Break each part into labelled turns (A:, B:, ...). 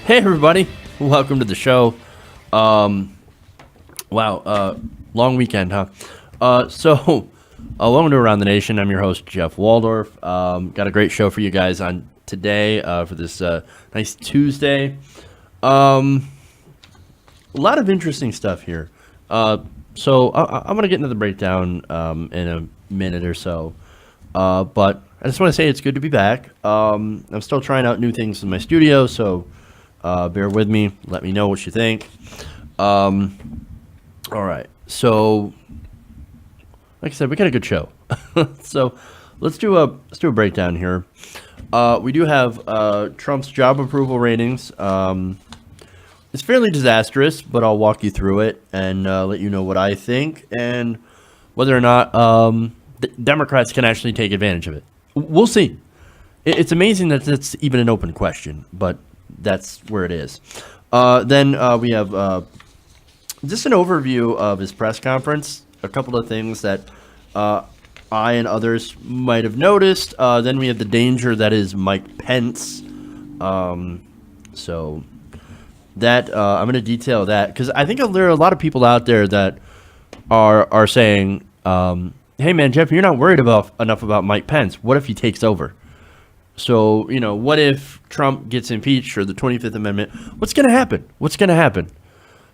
A: Hey everybody, welcome to the show. Long weekend, huh? Welcome to Around the Nation. I'm your host, Jeff Waldorf. Got a great show for you guys on today for this nice Tuesday. A lot of interesting stuff here. I'm going to get into the breakdown in a minute or so. But I just want to say it's good to be back. I'm still trying out new things in my studio, so bear with me. Let me know what you think. All right. So, like I said, we got a good show. So let's do a breakdown here. We do have Trump's job approval ratings. It's fairly disastrous, but I'll walk you through it and let you know what I think and whether or not the Democrats can actually take advantage of it. We'll see. It's amazing that it's even an open question, but that's where it is. Then we have just an overview of his press conference, a couple of things that I and others might have noticed. Then we have the danger that is Mike Pence. So that I'm going to detail that because I think there are a lot of people out there that are saying, hey, man, Jeff, you're not worried enough about Mike Pence. What if he takes over? So, what if Trump gets impeached or the 25th Amendment? What's going to happen?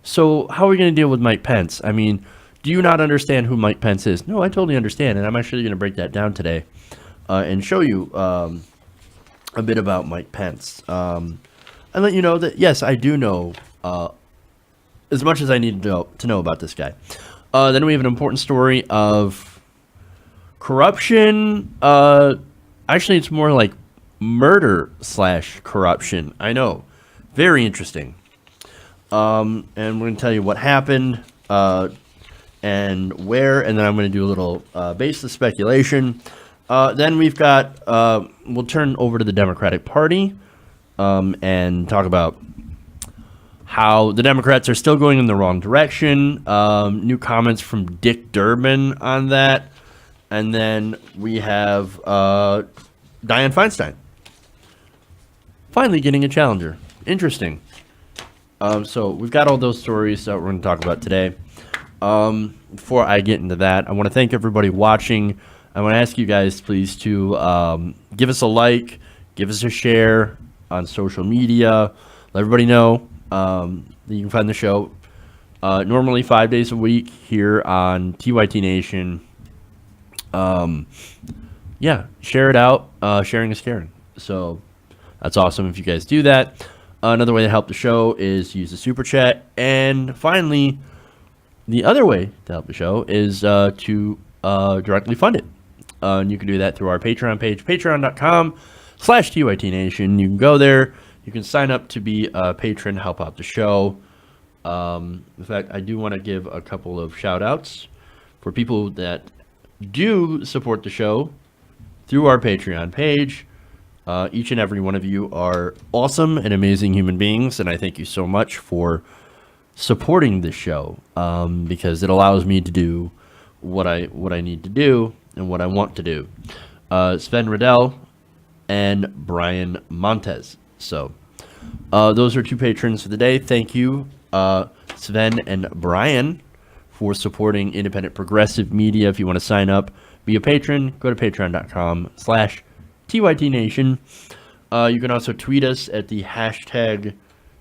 A: So how are we going to deal with Mike Pence? I mean, do you not understand who Mike Pence is? No, I totally understand, and I'm actually going to break that down today and show you a bit about Mike Pence. And let you know that, yes, I do know as much as I need to know about this guy. Then we have an important story of corruption. Actually, it's more like murder/corruption. I know. Very interesting. And we're going to tell you what happened and where, and then I'm going to do a little baseless speculation. Then we've got, we'll turn over to the Democratic Party and talk about how the Democrats are still going in the wrong direction. New comments from Dick Durbin on that. And then we have Dianne Feinstein finally getting a challenger. Interesting. So we've got all those stories that we're going to talk about today. Before I get into that, I want to thank everybody watching. I want to ask you guys, please, to give us a like, give us a share on social media. Let everybody know that you can find the show normally 5 days a week here on TYT Nation. Share it out. Sharing is caring. So that's awesome if you guys do that. Another way to help the show is use the super chat. And finally, the other way to help the show is to directly fund it. And you can do that through our Patreon page, patreon.com/TYT Nation. You can go there. You can sign up to be a patron, help out the show. In fact, I do want to give a couple of shout outs for people that do support the show through our Patreon page. Each and every one of you are awesome and amazing human beings, and I thank you so much for supporting this show because it allows me to do what I need to do and what I want to do. Sven Riddell and Brian Montez. So those are two patrons for the day. Thank you, Sven and Brian, for supporting independent progressive media. If you want to sign up, be a patron, go to patreon.com/TYT Nation. You can also tweet us at the hashtag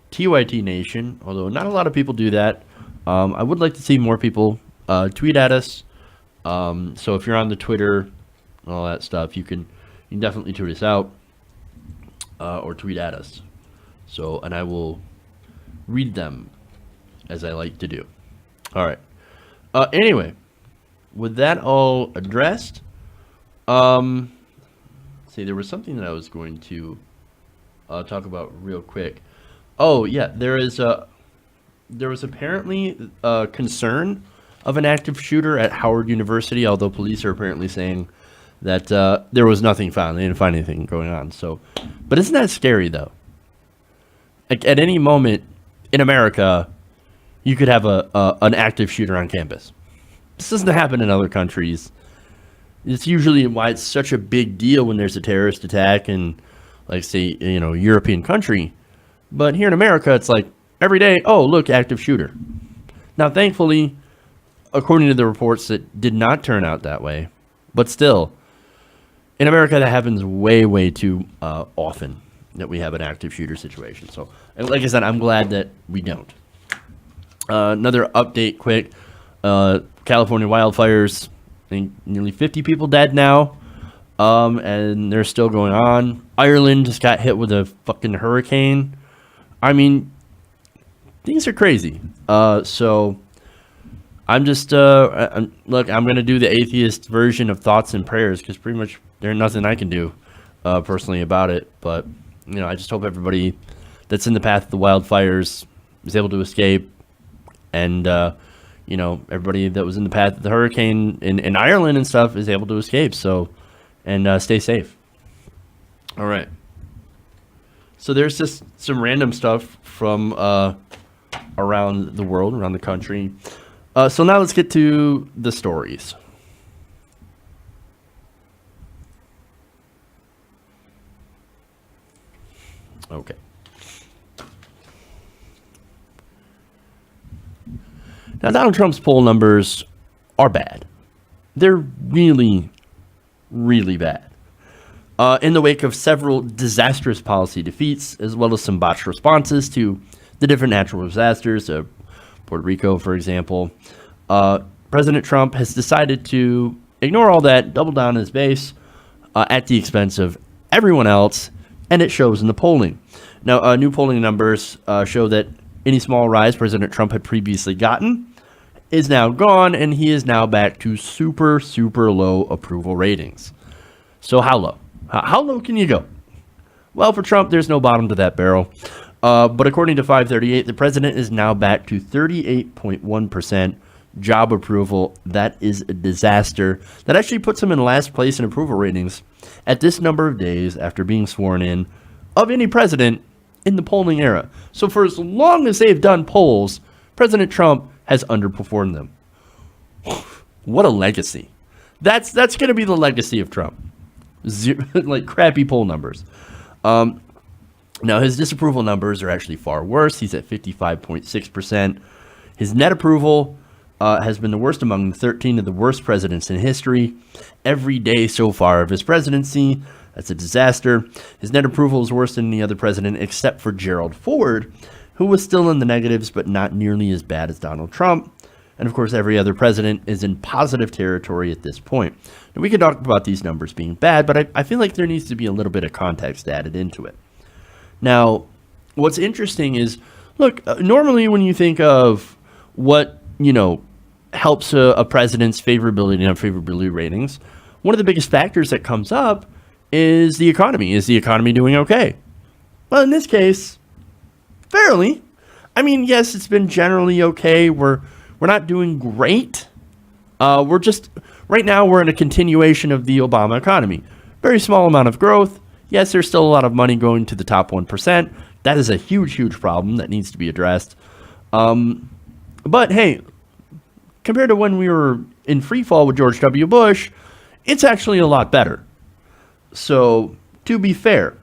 A: TYT Nation, although not a lot of people do that. I would like to see more people tweet at us. So if you're on the Twitter and all that stuff, you can definitely tweet us out or tweet at us. So, and I will read them as I like to do. All right. Anyway, with that all addressed, there was something that I was going to talk about real quick. Oh yeah, there was apparently a concern of an active shooter at Howard University, although police are apparently saying that there was nothing found. They didn't find anything going on. So, but isn't that scary though? Like at any moment in America, you could have an active shooter on campus. This doesn't happen in other countries. It's usually why it's such a big deal when there's a terrorist attack in, like, say, European country. But here in America, it's like every day, oh, look, active shooter. Now, thankfully, according to the reports, it did not turn out that way. But still, in America, that happens way, way too often that we have an active shooter situation. So, like I said, I'm glad that we don't. Another update quick. California wildfires, I think nearly 50 people dead now. And they're still going on. Ireland just got hit with a fucking hurricane. I mean, things are crazy. So I'm just, look, I'm going to do the atheist version of thoughts and prayers because pretty much there's nothing I can do personally about it. But, you know, I just hope everybody that's in the path of the wildfires is able to escape. And, you know, everybody that was in the path of the hurricane in Ireland and stuff is able to escape. So, and stay safe. All right. So there's just some random stuff from around the world, around the country. So now let's get to the stories. Okay. Now, Donald Trump's poll numbers are bad. They're really, really bad. In the wake of several disastrous policy defeats, as well as some botched responses to the different natural disasters, Puerto Rico, for example, President Trump has decided to ignore all that, double down on his base at the expense of everyone else, and it shows in the polling. Now, new polling numbers show that any small rise President Trump had previously gotten is now gone, and he is now back to super, super low approval ratings. So how low? How low can you go? Well, for Trump, there's no bottom to that barrel. But according to 538, the president is now back to 38.1% job approval. That is a disaster. That actually puts him in last place in approval ratings at this number of days after being sworn in of any president in the polling era. So for as long as they've done polls, President Trump has underperformed them. What a legacy. That's going to be the legacy of Trump. Like crappy poll numbers. Now, his disapproval numbers are actually far worse. He's at 55.6%. His net approval has been the worst among the 13 of the worst presidents in history. Every day so far of his presidency, that's a disaster. His net approval is worse than any other president except for Gerald Ford, who was still in the negatives but not nearly as bad as Donald Trump. And of course, every other president is in positive territory at this point. Now, we could talk about these numbers being bad, but I feel like there needs to be a little bit of context added into it. Now, what's interesting is, look, normally when you think of what, you know, helps a president's favorability and unfavorability ratings, one of the biggest factors that comes up is the economy. Is the economy doing okay? Well, in this case, fairly. I mean, yes, it's been generally okay. We're not doing great. We're just, right now, we're in a continuation of the Obama economy. Very small amount of growth. Yes, there's still a lot of money going to the top 1%. That is a huge, huge problem that needs to be addressed. But hey, compared to when we were in free fall with George W. Bush, it's actually a lot better. So, to be fair.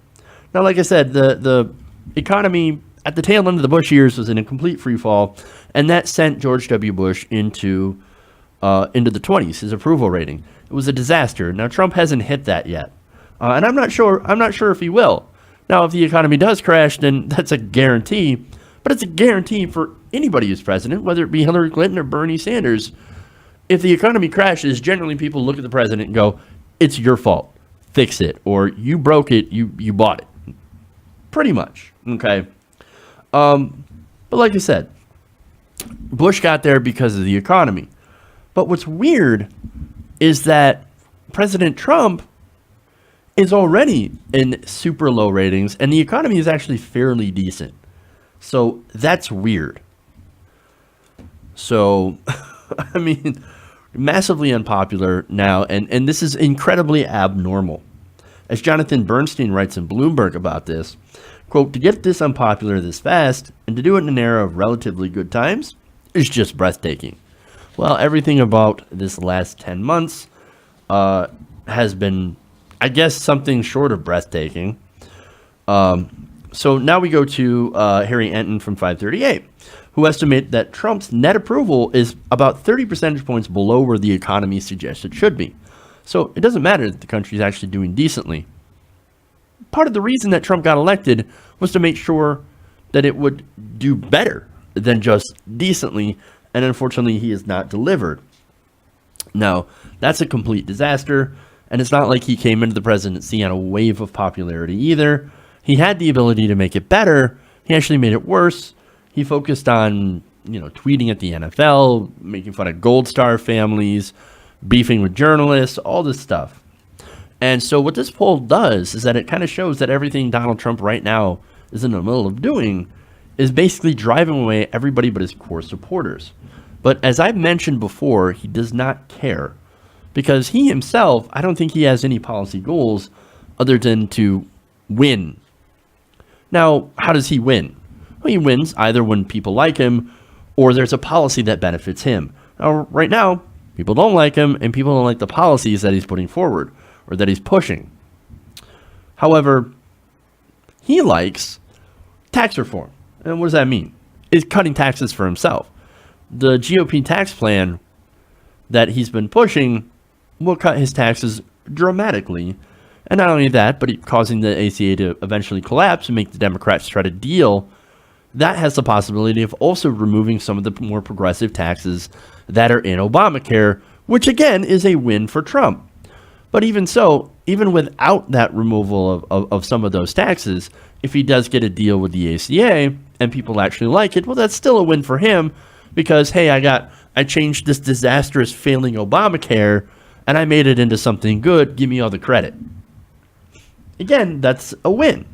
A: Now, like I said, the economy at the tail end of the Bush years was in a complete free fall, and that sent George W. Bush into the 20s, his approval rating. It was a disaster. Now, Trump hasn't hit that yet. And I'm not sure if he will. Now, if the economy does crash, then that's a guarantee. But it's a guarantee for anybody who's president, whether it be Hillary Clinton or Bernie Sanders. If the economy crashes, generally people look at the president and go, it's your fault. Fix it. Or you broke it, you bought it. Pretty much. Okay. But like I said, Bush got there because of the economy. But what's weird is that President Trump is already in super low ratings, and the economy is actually fairly decent. So that's weird. So, I mean, massively unpopular now, and this is incredibly abnormal. As Jonathan Bernstein writes in Bloomberg about this, quote, to get this unpopular this fast, and to do it in an era of relatively good times, is just breathtaking. Well, everything about this last 10 months has been, I guess, something short of breathtaking. So now we go to Harry Enton from 538, who estimate that Trump's net approval is about 30 percentage points below where the economy suggests it should be. So it doesn't matter that the country is actually doing decently. Part of the reason that Trump got elected was to make sure that it would do better than just decently, and unfortunately he has not delivered. Now, that's a complete disaster, and it's not like he came into the presidency on a wave of popularity either. He had the ability to make it better. He actually made it worse. He focused on, tweeting at the NFL, making fun of Gold Star families, beefing with journalists, all this stuff. And so what this poll does is that it kind of shows that everything Donald Trump right now is in the middle of doing is basically driving away everybody but his core supporters. But as I've mentioned before, he does not care, because he himself, I don't think he has any policy goals other than to win. Now, how does he win? Well, he wins either when people like him or there's a policy that benefits him. Now, right now, people don't like him and people don't like the policies that he's putting forward or that he's pushing. However, he likes tax reform. And what does that mean? It's cutting taxes for himself. The GOP tax plan that he's been pushing will cut his taxes dramatically. And not only that, but causing the ACA to eventually collapse and make the Democrats try to deal. That has the possibility of also removing some of the more progressive taxes that are in Obamacare, which again is a win for Trump. But even so, even without that removal of some of those taxes, if he does get a deal with the ACA and people actually like it, well, that's still a win for him, because, hey, I changed this disastrous failing Obamacare and I made it into something good. Give me all the credit. Again, that's a win.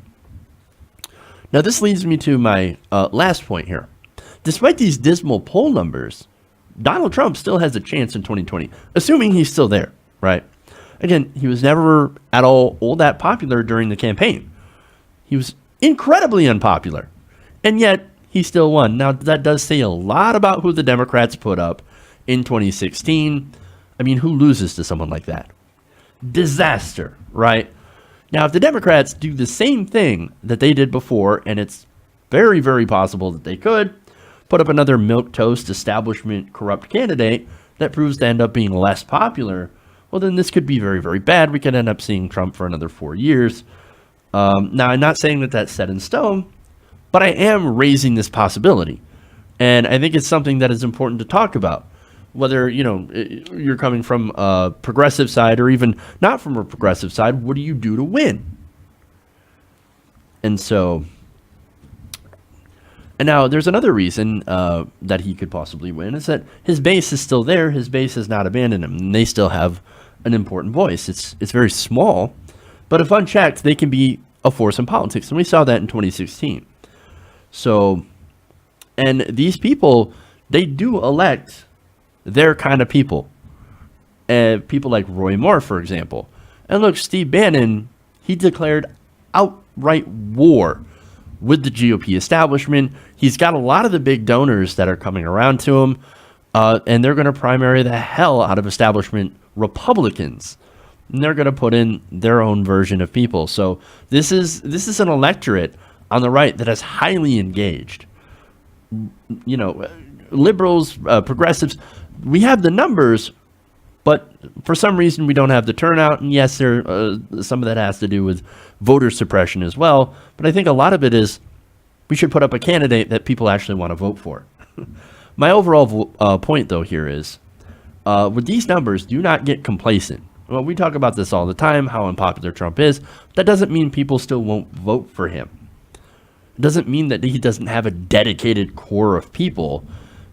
A: Now, this leads me to my last point here. Despite these dismal poll numbers, Donald Trump still has a chance in 2020, assuming he's still there, right? Again, he was never at all that popular during the campaign. He was incredibly unpopular, and yet he still won. Now, that does say a lot about who the Democrats put up in 2016. I mean, who loses to someone like that? Disaster, right? Now, if the Democrats do the same thing that they did before, and it's very, very possible that they could, put up another milquetoast establishment corrupt candidate that proves to end up being less popular, well, then this could be very, very bad. We could end up seeing Trump for another 4 years. Now, I'm not saying that that's set in stone, but I am raising this possibility. And I think it's something that is important to talk about. Whether, you're coming from a progressive side or even not from a progressive side, what do you do to win? And now there's another reason that he could possibly win, is that his base is still there. His base has not abandoned him. And they still have an important voice. It's very small, but if unchecked, they can be a force in politics. And we saw that in 2016. So, and these people, they do elect their kind of people. People like Roy Moore, for example. And look, Steve Bannon, he declared outright war with the GOP establishment. He's got a lot of the big donors that are coming around to him, and they're going to primary the hell out of establishment Republicans. And they're going to put in their own version of people. So this is an electorate on the right that is highly engaged. Liberals, progressives, we have the numbers, but for some reason we don't have the turnout. And yes, some of that has to do with voter suppression as well. But I think a lot of it is we should put up a candidate that people actually want to vote for. My overall point, though, here is with these numbers, do not get complacent. Well, we talk about this all the time, how unpopular Trump is. That doesn't mean people still won't vote for him. It doesn't mean that he doesn't have a dedicated core of people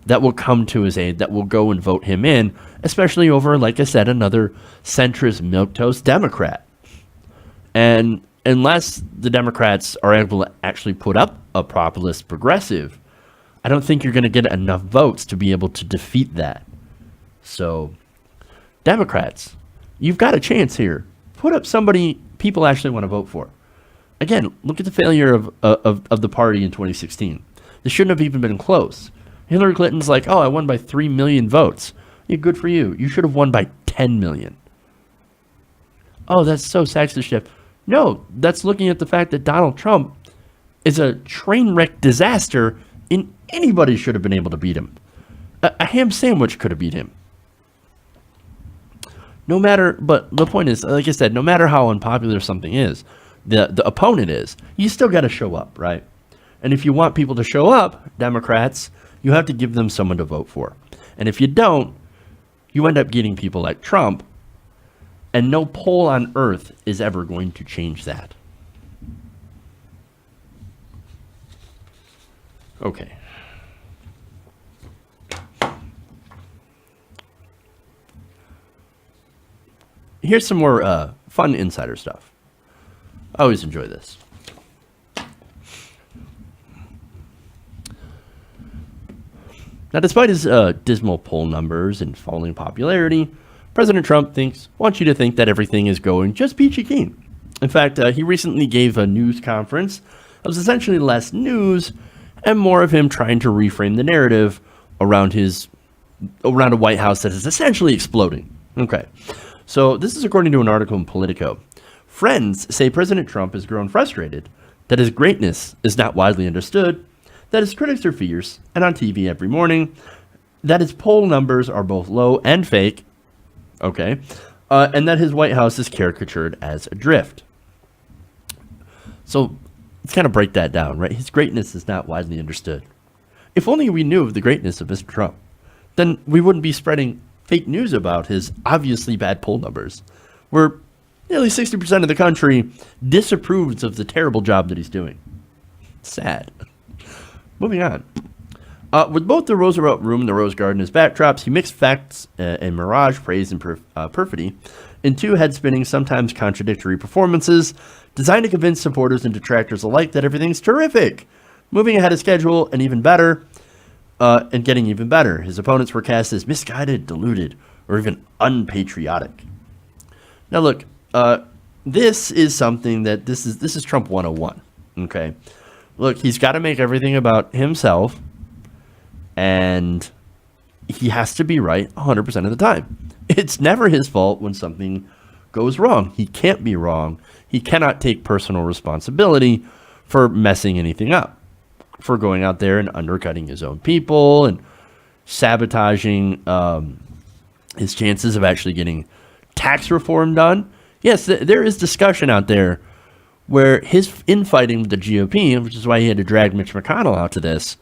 A: that will come to his aid, that will go and vote him in, especially over, like I said, another centrist milquetoast Democrat. And unless the Democrats are able to actually put up a populist progressive, I don't think you're going to get enough votes to be able to defeat that. So, Democrats, you've got a chance here. Put up somebody people actually want to vote for. Again, look at the failure of the party in 2016. This shouldn't have even been close. Hillary Clinton's like, oh, I won by 3 million votes. Yeah, good for you. You should have won by 10 million. Oh, that's so sexist, Jeff. No, that's looking at the fact that Donald Trump is a train wreck disaster, and anybody should have been able to beat him. A ham sandwich could have beat him. But the point is, like I said, no matter how unpopular something is, the opponent is, you still got to show up, right? And if you want people to show up, Democrats, you have to give them someone to vote for. And if you don't, you end up getting people like Trump, and no poll on earth is ever going to change that. Okay. Here's some more fun insider stuff. I always enjoy this. Now, despite his dismal poll numbers and falling popularity, President Trump wants you to think that everything is going just peachy keen. In fact, he recently gave a news conference that was essentially less news and more of him trying to reframe the narrative around a White House that is essentially exploding. Okay, so this is according to an article in Politico. Friends say President Trump has grown frustrated that his greatness is not widely understood, that his critics are fierce and on TV every morning, that his poll numbers are both low and fake, okay, and that his White House is caricatured as adrift. So let's kind of break that down, right? His greatness is not widely understood. If only we knew of the greatness of Mr. Trump, then we wouldn't be spreading fake news about his obviously bad poll numbers, where nearly 60% of the country disapproves of the terrible job that he's doing. Sad. Moving on. With both the Roosevelt Room and the Rose Garden as backdrops, he mixed facts and mirage, praise, and perfidy in two head-spinning, sometimes contradictory performances designed to convince supporters and detractors alike that everything's terrific, moving ahead of schedule and even better, and getting even better. His opponents were cast as misguided, deluded, or even unpatriotic. Now, look, this is something that this is Trump 101. Okay. Look, he's got to make everything about himself, and he has to be right 100% of the time. It's never his fault when something goes wrong. He can't be wrong. He cannot take personal responsibility for messing anything up, for going out there and undercutting his own people and sabotaging his chances of actually getting tax reform done. Yes, there is discussion out there where his infighting with the GOP, which is why he had to drag Mitch McConnell out to this,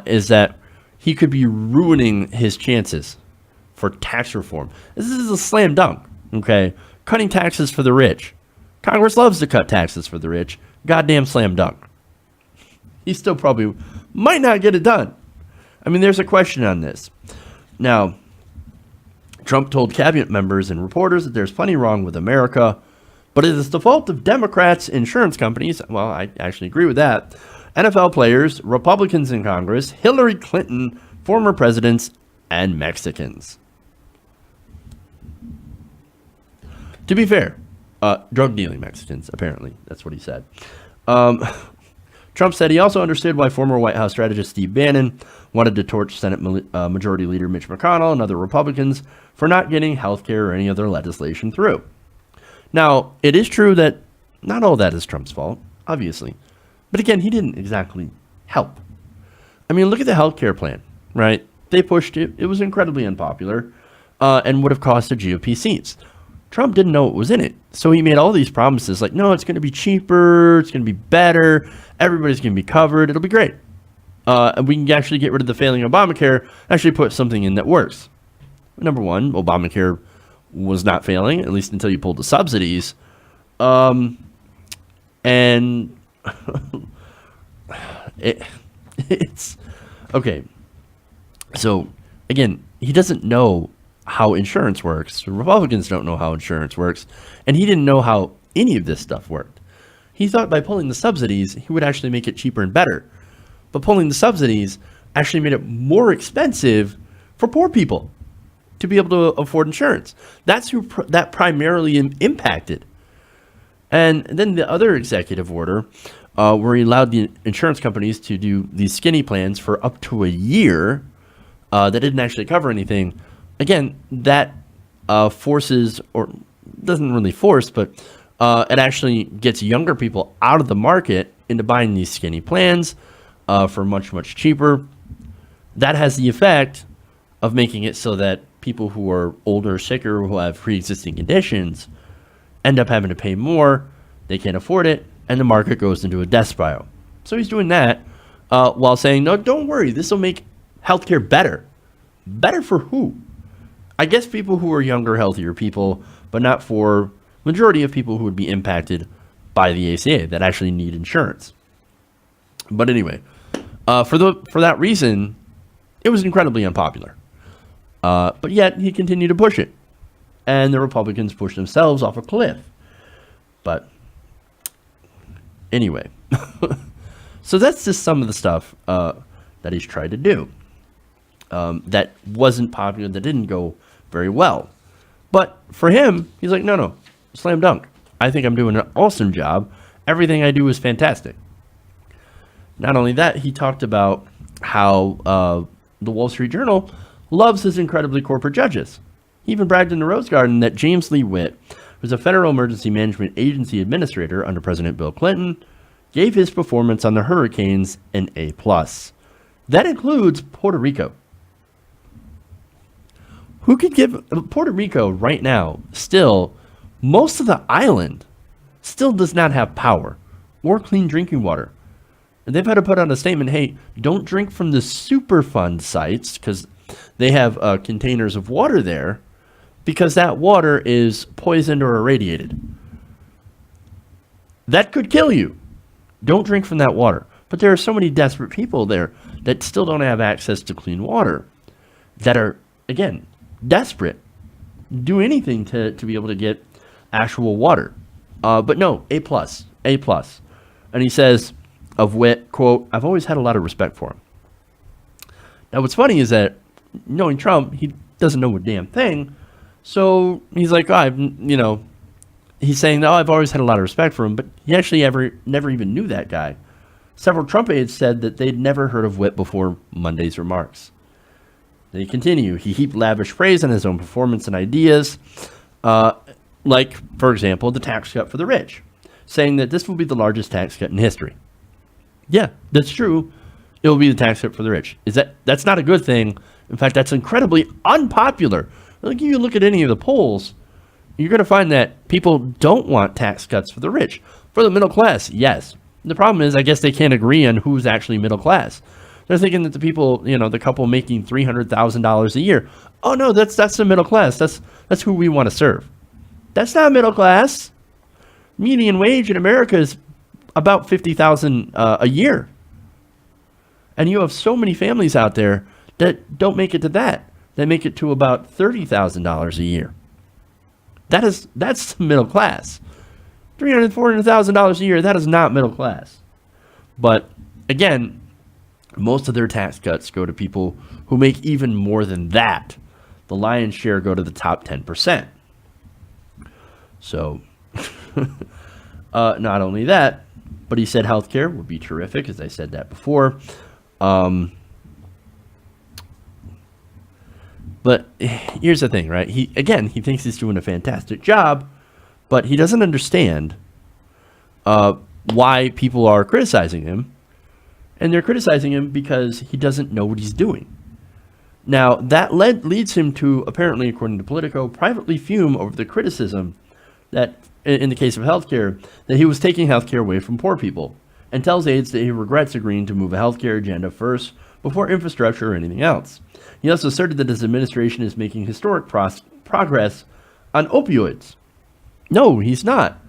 A: is that he could be ruining his chances for tax reform. This is a slam dunk, okay? Cutting taxes for the rich. Congress loves to cut taxes for the rich. Goddamn slam dunk. He still probably might not get it done. I mean, there's a question on this. Now, Trump told cabinet members and reporters that there's plenty wrong with America, but it is the fault of Democrats, insurance companies. Well, I actually agree with that. NFL players, Republicans in Congress, Hillary Clinton, former presidents, and Mexicans. To be fair, drug dealing Mexicans, apparently. That's what he said. Trump said he also understood why former White House strategist Steve Bannon wanted to torch Senate Majority Leader Mitch McConnell and other Republicans for not getting health care or any other legislation through. Now, it is true that not all that is Trump's fault, obviously. But again, he didn't exactly help. I mean, look at the health care plan, right? They pushed it. It was incredibly unpopular and would have cost the GOP seats. Trump didn't know what was in it. So he made all these promises like, no, it's going to be cheaper. It's going to be better. Everybody's going to be covered. It'll be great. And we can actually get rid of the failing Obamacare, actually put something in that works. Number one, Obamacare was not failing, at least until you pulled the subsidies. And it's okay. So again, he doesn't know how insurance works. The Republicans don't know how insurance works, and he didn't know how any of this stuff worked. He thought by pulling the subsidies, he would actually make it cheaper and better. But pulling the subsidies actually made it more expensive for poor people to be able to afford insurance. That's who that primarily impacted. And then the other executive order, where he allowed the insurance companies to do these skinny plans for up to a year that didn't actually cover anything. Again, that forces, or doesn't really force, but it actually gets younger people out of the market into buying these skinny plans for much, much cheaper. That has the effect of making it so that people who are older, sicker, who have pre-existing conditions end up having to pay more. They can't afford it, and the market goes into a death spiral. So he's doing that while saying, no, don't worry, this will make healthcare better. Better for who? I guess people who are younger, healthier people, but not for majority of people who would be impacted by the ACA that actually need insurance. But anyway, for that reason, it was incredibly unpopular. But yet he continued to push it, and the Republicans pushed themselves off a cliff. But anyway, so that's just some of the stuff that he's tried to do that wasn't popular, that didn't go very well. But for him, he's like, no, slam dunk. I think I'm doing an awesome job. Everything I do is fantastic. Not only that, he talked about how the Wall Street Journal loves his incredibly corporate judges. He even bragged in the Rose Garden that James Lee Witt, who's a Federal Emergency Management Agency administrator under President Bill Clinton, gave his performance on the hurricanes an A+. That includes Puerto Rico. Who could give Puerto Rico right now, still, most of the island still does not have power or clean drinking water. And they've had to put out a statement, hey, don't drink from the Superfund sites because they have containers of water there because that water is poisoned or irradiated. That could kill you. Don't drink from that water. But there are so many desperate people there that still don't have access to clean water that are, again, desperate. Do anything to be able to get actual water. But no, A+. And he says of Witt, quote, I've always had a lot of respect for him. Now, what's funny is that knowing Trump, he doesn't know a damn thing. So he's like, he's saying, no, I've always had a lot of respect for him, but he actually never even knew that guy. Several Trump aides said that they'd never heard of Witt before Monday's remarks. They continue. He heaped lavish praise on his own performance and ideas, like, for example, the tax cut for the rich, saying that this will be the largest tax cut in history. Yeah, that's true. It will be the tax cut for the rich. That's not a good thing. In fact, that's incredibly unpopular. Like, if you look at any of the polls, you're going to find that people don't want tax cuts for the rich. For the middle class, yes. The problem is, I guess they can't agree on who's actually middle class. They're thinking that the people, the couple making $300,000 a year, oh no, that's the middle class. That's who we want to serve. That's not middle class. Median wage in America is about $50,000 a year. And you have so many families out there that don't make it to that. They make it to about $30,000 a year. That's the middle class. $300,000, $400,000 a year, that is not middle class. But again, most of their tax cuts go to people who make even more than that. The lion's share go to the top 10%. So, not only that, but he said healthcare would be terrific, as I said that before. But here's the thing, right? He thinks he's doing a fantastic job, but he doesn't understand why people are criticizing him. And they're criticizing him because he doesn't know what he's doing. Now, that leads him to, apparently, according to Politico, privately fume over the criticism that, in the case of healthcare, that he was taking healthcare away from poor people, and tells aides that he regrets agreeing to move a healthcare agenda first before infrastructure or anything else. He also asserted that his administration is making historic progress on opioids. No, he's not.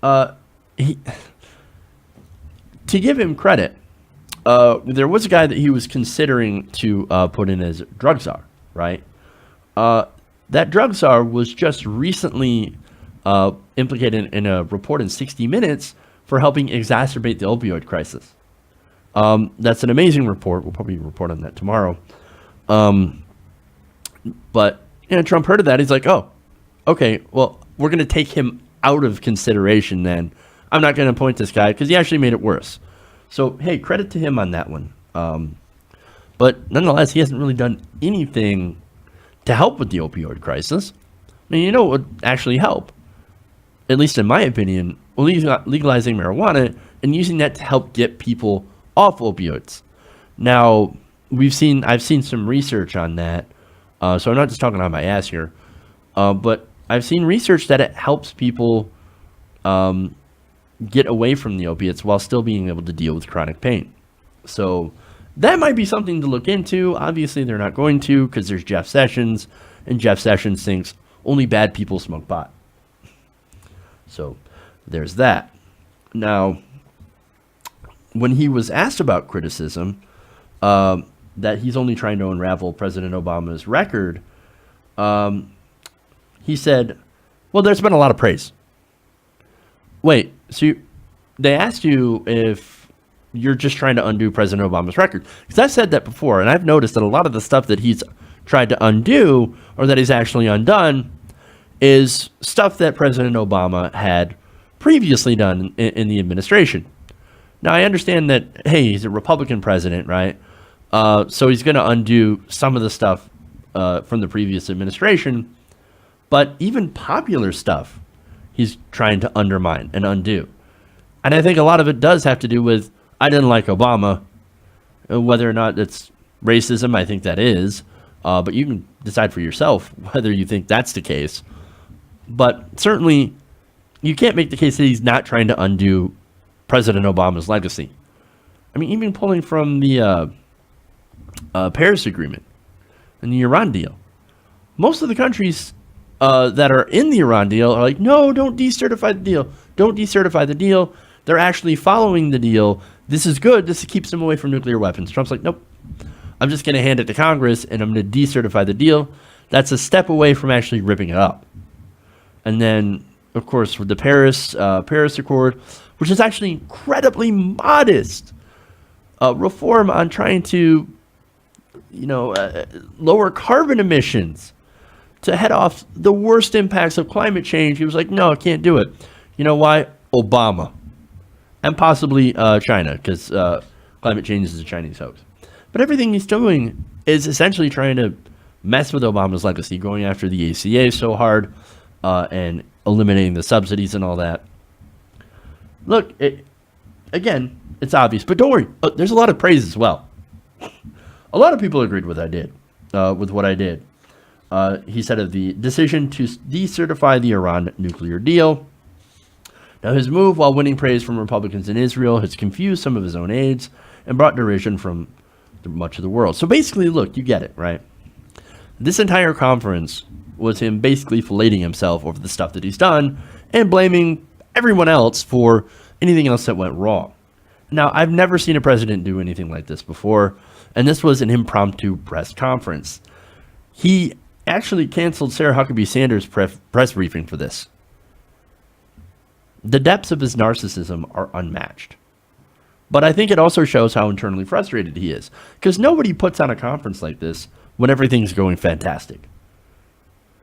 A: To give him credit, there was a guy that he was considering to put in as drug czar, right? That drug czar was just recently implicated in a report in 60 Minutes for helping exacerbate the opioid crisis. That's an amazing report. We'll probably report on that tomorrow. But Trump heard of that. He's like, oh, okay, well, we're going to take him out of consideration then. I'm not going to appoint this guy because he actually made it worse. So, hey, credit to him on that one. But nonetheless, he hasn't really done anything to help with the opioid crisis. I mean, what would actually help? At least in my opinion, legalizing marijuana and using that to help get people off opioids. Now, I've seen some research on that, so I'm not just talking on my ass here, but I've seen research that it helps people get away from the opiates while still being able to deal with chronic pain. So that might be something to look into. Obviously, they're not going to, because there's Jeff Sessions, and Jeff Sessions thinks only bad people smoke pot. So there's that. Now, when he was asked about criticism, that he's only trying to unravel President Obama's record, he said, well, there's been a lot of praise. Wait, so they asked you if you're just trying to undo President Obama's record. Because I've said that before, and I've noticed that a lot of the stuff that he's tried to undo, or that he's actually undone, is stuff that President Obama had previously done in the administration. Now, I understand that, hey, he's a Republican president, right? So he's going to undo some of the stuff from the previous administration, but even popular stuff he's trying to undermine and undo. And I think a lot of it does have to do with, I didn't like Obama. Whether or not it's racism, I think that is. But you can decide for yourself whether you think that's the case. But certainly, you can't make the case that he's not trying to undo President Obama's legacy. I mean, even pulling from the Paris Agreement and the Iran deal. Most of the countries that are in the Iran deal are like, no, don't decertify the deal. Don't decertify the deal. They're actually following the deal. This is good. This keeps them away from nuclear weapons. Trump's like, nope. I'm just going to hand it to Congress, and I'm going to decertify the deal. That's a step away from actually ripping it up. And then, of course, with the Paris Accord, which is actually incredibly modest reform on trying to, lower carbon emissions to head off the worst impacts of climate change. He was like, no, I can't do it. You know why? Obama. And possibly China, because climate change is a Chinese hoax. But everything he's doing is essentially trying to mess with Obama's legacy, going after the ACA so hard and eliminating the subsidies and all that. Look, again, it's obvious, but don't worry. There's a lot of praise as well. A lot of people agreed with what I did. He said of the decision to decertify the Iran nuclear deal. Now, his move, while winning praise from Republicans in Israel, has confused some of his own aides and brought derision from much of the world. So basically, look, you get it, right? This entire conference was him basically filleting himself over the stuff that he's done and blaming everyone else for anything else that went wrong. Now, I've never seen a president do anything like this before, and this was an impromptu press conference. He actually canceled Sarah Huckabee Sanders' press briefing for this. The depths of his narcissism are unmatched. But I think it also shows how internally frustrated he is, because nobody puts on a conference like this when everything's going fantastic.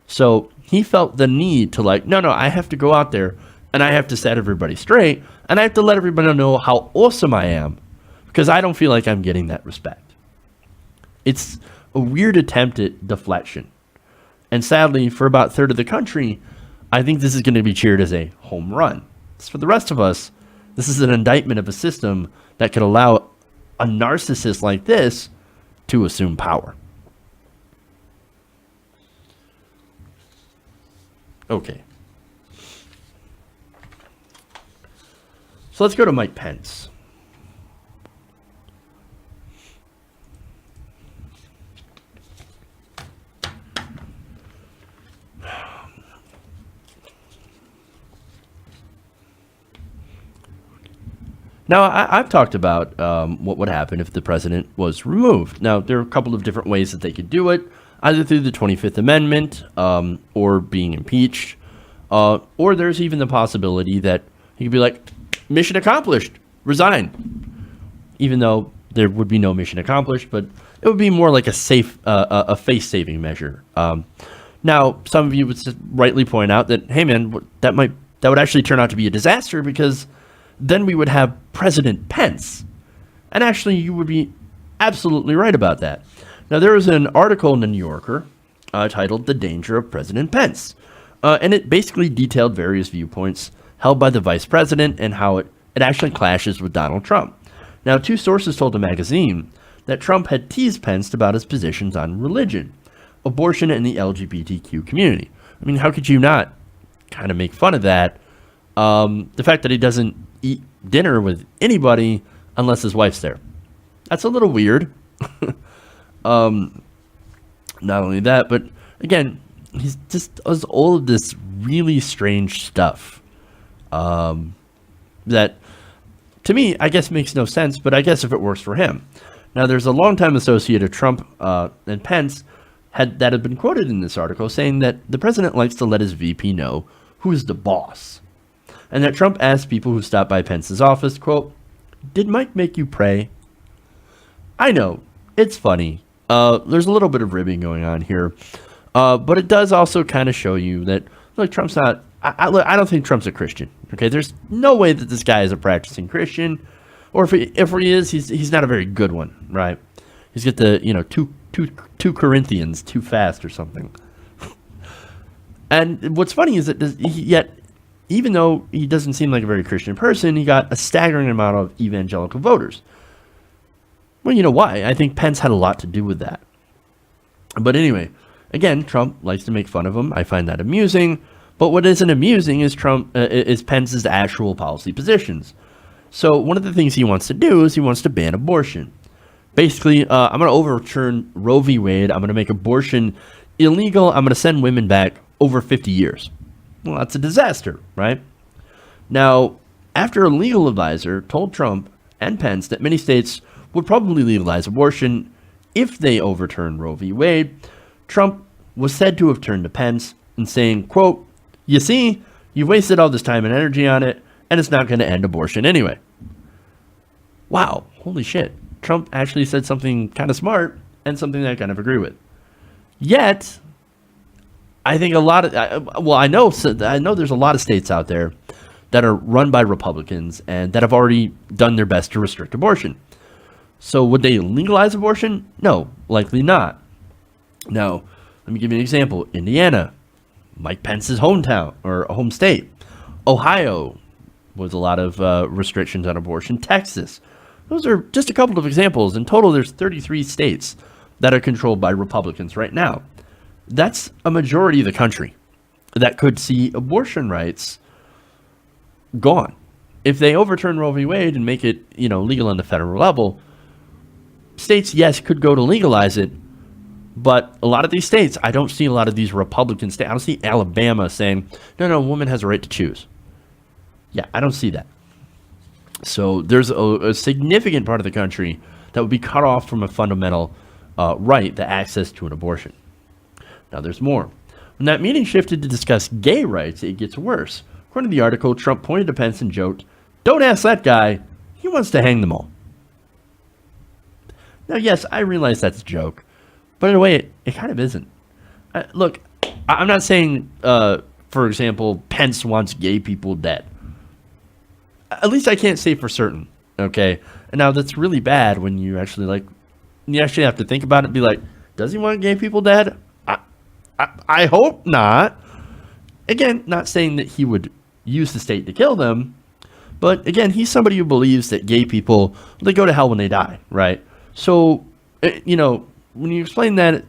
A: So he felt the need to no, I have to go out there and I have to set everybody straight and I have to let everybody know how awesome I am, because I don't feel like I'm getting that respect. It's a weird attempt at deflection. And sadly, for about a third of the country, I think this is going to be cheered as a home run. For the rest of us, this is an indictment of a system that could allow a narcissist like this to assume power. Okay. So let's go to Mike Pence. Now, I've talked about what would happen if the president was removed. Now, there are a couple of different ways that they could do it, either through the 25th Amendment or being impeached, or there's even the possibility that he could be like, mission accomplished, resign. Even though there would be no mission accomplished, but it would be more like a face-saving measure. Now, some of you would rightly point out that, hey man, that would actually turn out to be a disaster, because then we would have President Pence. And actually, you would be absolutely right about that. Now, there was an article in the New Yorker titled "The Danger of President Pence." And it basically detailed various viewpoints held by the vice president and how it it actually clashes with Donald Trump. Now, two sources told the magazine that Trump had teased Pence about his positions on religion, abortion, and the LGBTQ community. I mean, how could you not kind of make fun of that? The fact that he doesn't eat dinner with anybody unless his wife's there. That's a little weird. Not only that, but again, he's just does all of this really strange stuff that, to me, I guess makes no sense, but I guess if it works for him. Now, there's a longtime associate of Trump and Pence that had been quoted in this article saying that the president likes to let his VP know who's the boss, and that Trump asked people who stopped by Pence's office, quote, "Did Mike make you pray?" I know, it's funny. There's a little bit of ribbing going on here, but it does also kind of show you that, look, Trump's not. I don't think Trump's a Christian. Okay, there's no way that this guy is a practicing Christian, or if he is, he's not a very good one, right? He's got the two Corinthians too fast or something. And what's funny is that yet, even though he doesn't seem like a very Christian person, he got a staggering amount of evangelical voters. Well, you know why? I think Pence had a lot to do with that. But anyway, again, Trump likes to make fun of him. I find that amusing. But what isn't amusing is is Pence's actual policy positions. So one of the things he wants to do is he wants to ban abortion. Basically, I'm going to overturn Roe v. Wade. I'm going to make abortion illegal. I'm going to send women back over 50 years. Well, that's a disaster, right? Now, after a legal advisor told Trump and Pence that many states would probably legalize abortion if they overturn Roe v. Wade, Trump was said to have turned to Pence and saying, quote, "You see, you've wasted all this time and energy on it, and it's not going to end abortion anyway." Wow, holy shit. Trump actually said something kind of smart and something that I kind of agree with. Yet, I think I know there's a lot of states out there that are run by Republicans and that have already done their best to restrict abortion. So would they legalize abortion? No, likely not. Now, let me give you an example. Indiana, Mike Pence's hometown or home state. Ohio was a lot of restrictions on abortion. Texas. Those are just a couple of examples. In total, there's 33 states that are controlled by Republicans right now. That's a majority of the country that could see abortion rights gone. If they overturn Roe v. Wade and make it, legal on the federal level, states, yes, could go to legalize it, but a lot of these states, I don't see a lot of these Republican states. I don't see Alabama saying, no, a woman has a right to choose. Yeah, I don't see that. So there's a significant part of the country that would be cut off from a fundamental right, the access to an abortion. Now, there's more. When that meeting shifted to discuss gay rights, it gets worse. According to the article, Trump pointed to Pence and joked, "Don't ask that guy. He wants to hang them all." Now, yes, I realize that's a joke, but in a way, it kind of isn't. Look, I'm not saying, for example, Pence wants gay people dead. At least I can't say for certain, okay? And now that's really bad when you actually have to think about it and be like, does he want gay people dead? I hope not. Again, not saying that he would use the state to kill them, but again, he's somebody who believes that gay people, they go to hell when they die, right? So, when you explain that,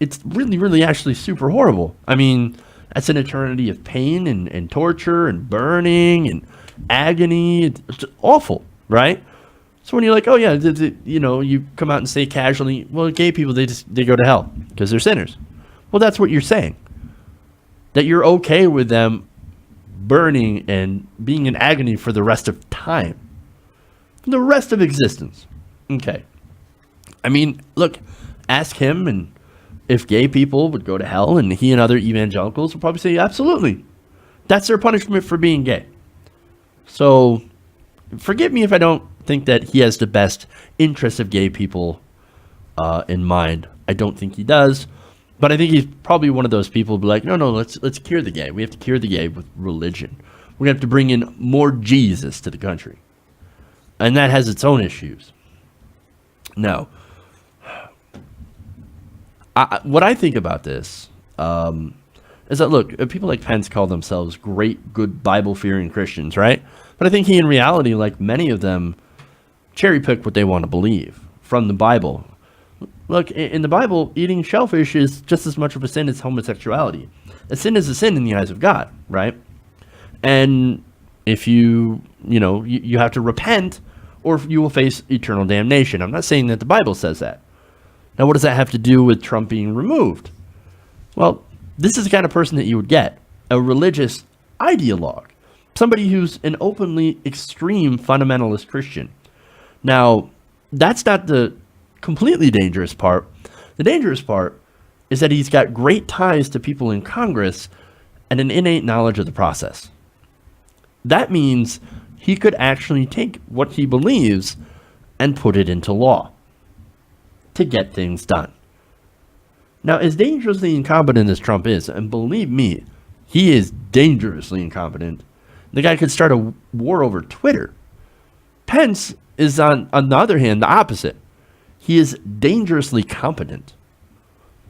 A: it's really, really actually super horrible. I mean, that's an eternity of pain and torture and burning and agony. It's just awful, right? So when you're like, oh yeah, you come out and say casually, well, gay people, they go to hell because they're sinners. Well, that's what you're saying. That you're okay with them burning and being in agony for the rest of time. For the rest of existence. Okay. I mean, look, ask him and if gay people would go to hell, and he and other evangelicals would probably say, absolutely. That's their punishment for being gay. So, forgive me if I don't think that he has the best interests of gay people in mind. I don't think he does. But I think he's probably one of those people who be like, no, let's cure the gay. We have to cure the gay with religion. We're going to have to bring in more Jesus to the country. And that has its own issues. Now, what I think about this is that, look, people like Pence call themselves great, good, Bible-fearing Christians, right? But I think he, in reality, like many of them, cherry pick what they want to believe from the Bible. Look, in the Bible, eating shellfish is just as much of a sin as homosexuality. A sin is a sin in the eyes of God, right? And if you have to repent, or you will face eternal damnation. I'm not saying that the Bible says that. Now, what does that have to do with Trump being removed? Well, this is the kind of person that you would get, a religious ideologue, somebody who's an openly extreme fundamentalist Christian. Now, that's not the completely dangerous part. The dangerous part is that he's got great ties to people in Congress and an innate knowledge of the process. That means he could actually take what he believes and put it into law to get things done. Now, as dangerously incompetent as Trump is, and believe me, he is dangerously incompetent, the guy could start a war over Twitter. Pence is, on the other hand, the opposite. He is dangerously competent.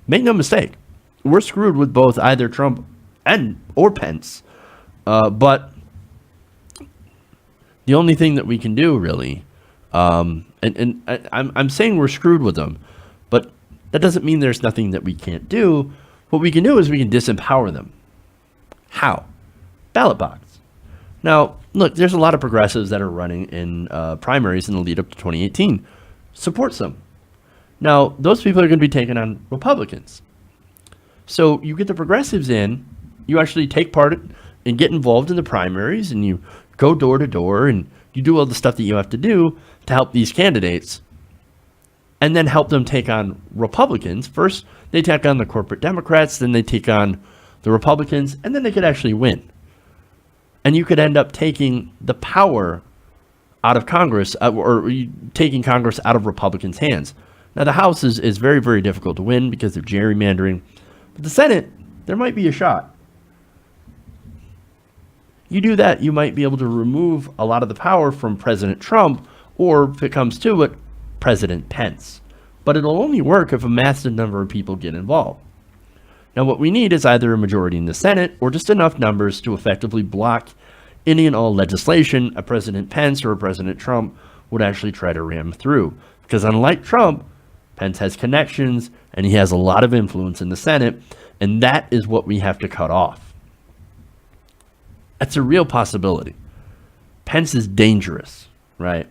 A: Make no mistake, we're screwed with both either Trump or Pence. But the only thing that we can do, really, and I'm saying we're screwed with them, but that doesn't mean there's nothing that we can't do. What we can do is we can disempower them. How? Ballot box. Now, look, there's a lot of progressives that are running in primaries in the lead up to 2018. Support them. Now, those people are going to be taking on Republicans. So you get the progressives in, you actually take part and get involved in the primaries, and you go door to door, and you do all the stuff that you have to do to help these candidates, and then help them take on Republicans. First, they take on the corporate Democrats, then they take on the Republicans, and then they could actually win. And you could end up taking the power out of Congress, or taking Congress out of Republicans' hands. Now, the House is very, very difficult to win because of gerrymandering. But the Senate, there might be a shot. You do that, you might be able to remove a lot of the power from President Trump, or if it comes to it, President Pence. But it'll only work if a massive number of people get involved. Now, what we need is either a majority in the Senate or just enough numbers to effectively block any and all legislation a President Pence or a President Trump would actually try to ram through. Because unlike Trump, Pence has connections and he has a lot of influence in the Senate, and that is what we have to cut off. That's a real possibility. Pence is dangerous, right?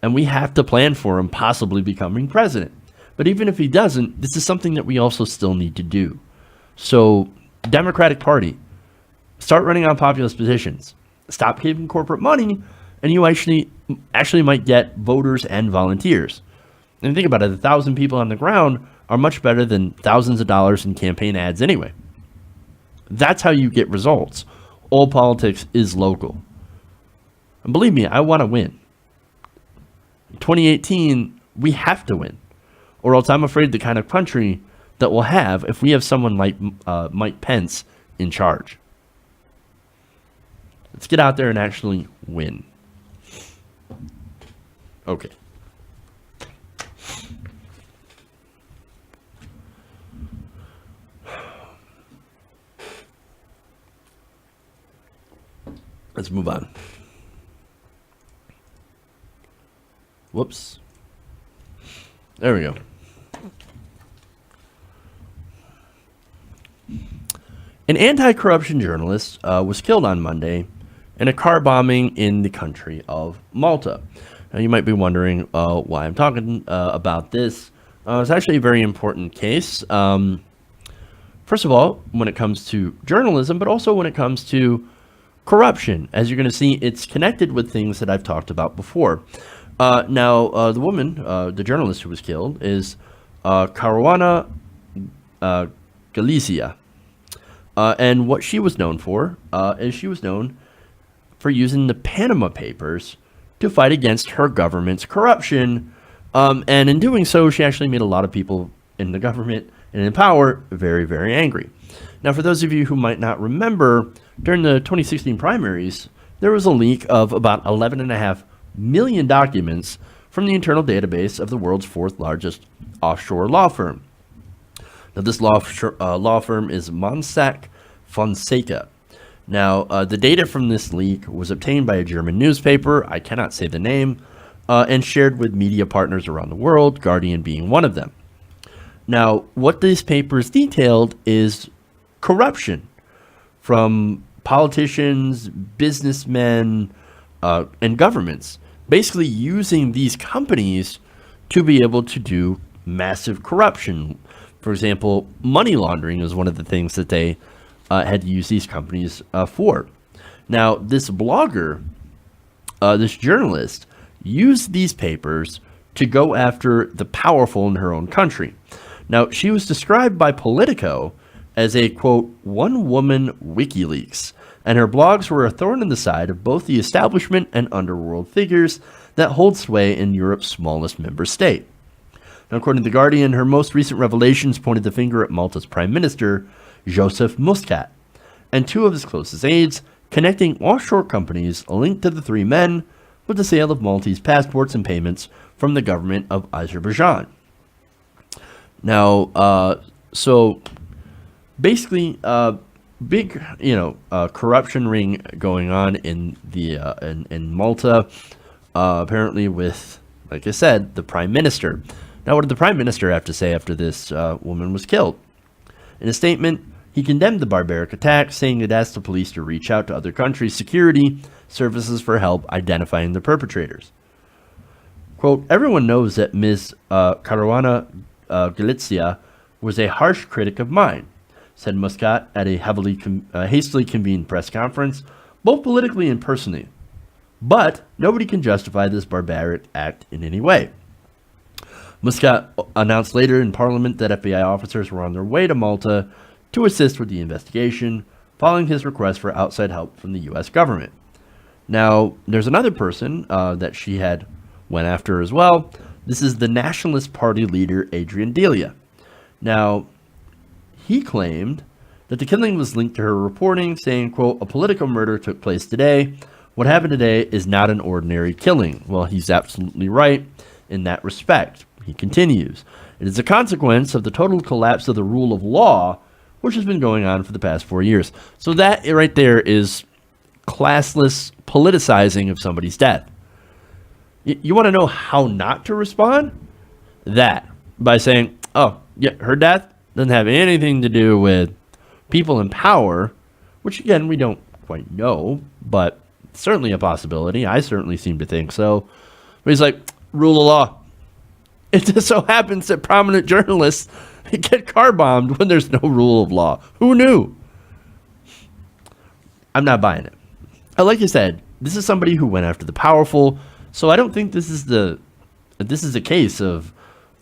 A: And we have to plan for him possibly becoming president. But even if he doesn't, this is something that we also still need to do. So, Democratic Party, start running on populist positions. Stop giving corporate money, and you actually might get voters and volunteers. And think about it, 1,000 people on the ground are much better than thousands of dollars in campaign ads anyway. That's how you get results. All politics is local. And believe me, I want to win. In 2018, we have to win. Or else I'm afraid the kind of country that we'll have if we have someone like Mike Pence in charge. Let's get out there and actually win. Okay. Let's move on. Whoops. There we go. An anti-corruption journalist was killed on Monday in a car bombing in the country of Malta. Now, you might be wondering why I'm talking about this. It's actually a very important case. First of all, when it comes to journalism, but also when it comes to corruption. As you're going to see, it's connected with things that I've talked about before. Now, the woman, the journalist who was killed, is Caruana Galicia. And what she was known for is she was known for using the Panama Papers to fight against her government's corruption. And in doing so, she actually made a lot of people in the government and in power very, very angry. Now, for those of you who might not remember, during the 2016 primaries, there was a leak of about 11.5 million documents from the internal database of the world's fourth largest offshore law firm. Now, this law firm is Mossack Fonseca. Now, the data from this leak was obtained by a German newspaper, I cannot say the name, and shared with media partners around the world, Guardian being one of them. Now, what these papers detailed is corruption from politicians, businessmen, and governments, basically using these companies to be able to do massive corruption. For example, money laundering is one of the things that they had used these companies for. Now, this blogger, this journalist, used these papers to go after the powerful in her own country. Now, she was described by Politico as a, quote, one-woman WikiLeaks, and her blogs were a thorn in the side of both the establishment and underworld figures that hold sway in Europe's smallest member state. Now, according to The Guardian, her most recent revelations pointed the finger at Malta's Prime Minister, Joseph Muscat, and two of his closest aides, connecting offshore companies linked to the three men with the sale of Maltese passports and payments from the government of Azerbaijan. Now, so basically, big, corruption ring going on in the in Malta, apparently with, like I said, the Prime Minister. Now, what did the Prime Minister have to say after this woman was killed? In a statement, he condemned the barbaric attack, saying it asked the police to reach out to other countries' security services for help identifying the perpetrators. Quote, everyone knows that Ms. Caruana Galizia was a harsh critic of mine, said Muscat at a hastily convened press conference, both politically and personally. But nobody can justify this barbaric act in any way. Muscat announced later in Parliament that FBI officers were on their way to Malta to assist with the investigation, following his request for outside help from the U.S. government. Now, there's another person that she had went after as well. This is the Nationalist Party leader, Adrian Delia. Now, he claimed that the killing was linked to her reporting, saying, quote, a political murder took place today. What happened today is not an ordinary killing. Well, he's absolutely right in that respect. He continues, it is a consequence of the total collapse of the rule of law, which has been going on for the past 4 years. So that right there is classless politicizing of somebody's death. You want to know how not to respond? That, by saying, oh, yeah, her death doesn't have anything to do with people in power, which, again, we don't quite know, but certainly a possibility. I certainly seem to think so. But he's like, rule of law. It just so happens that prominent journalists get car bombed when there's no rule of law. Who knew? I'm not buying it. Like you said, this is somebody who went after the powerful, so I don't think this is a case of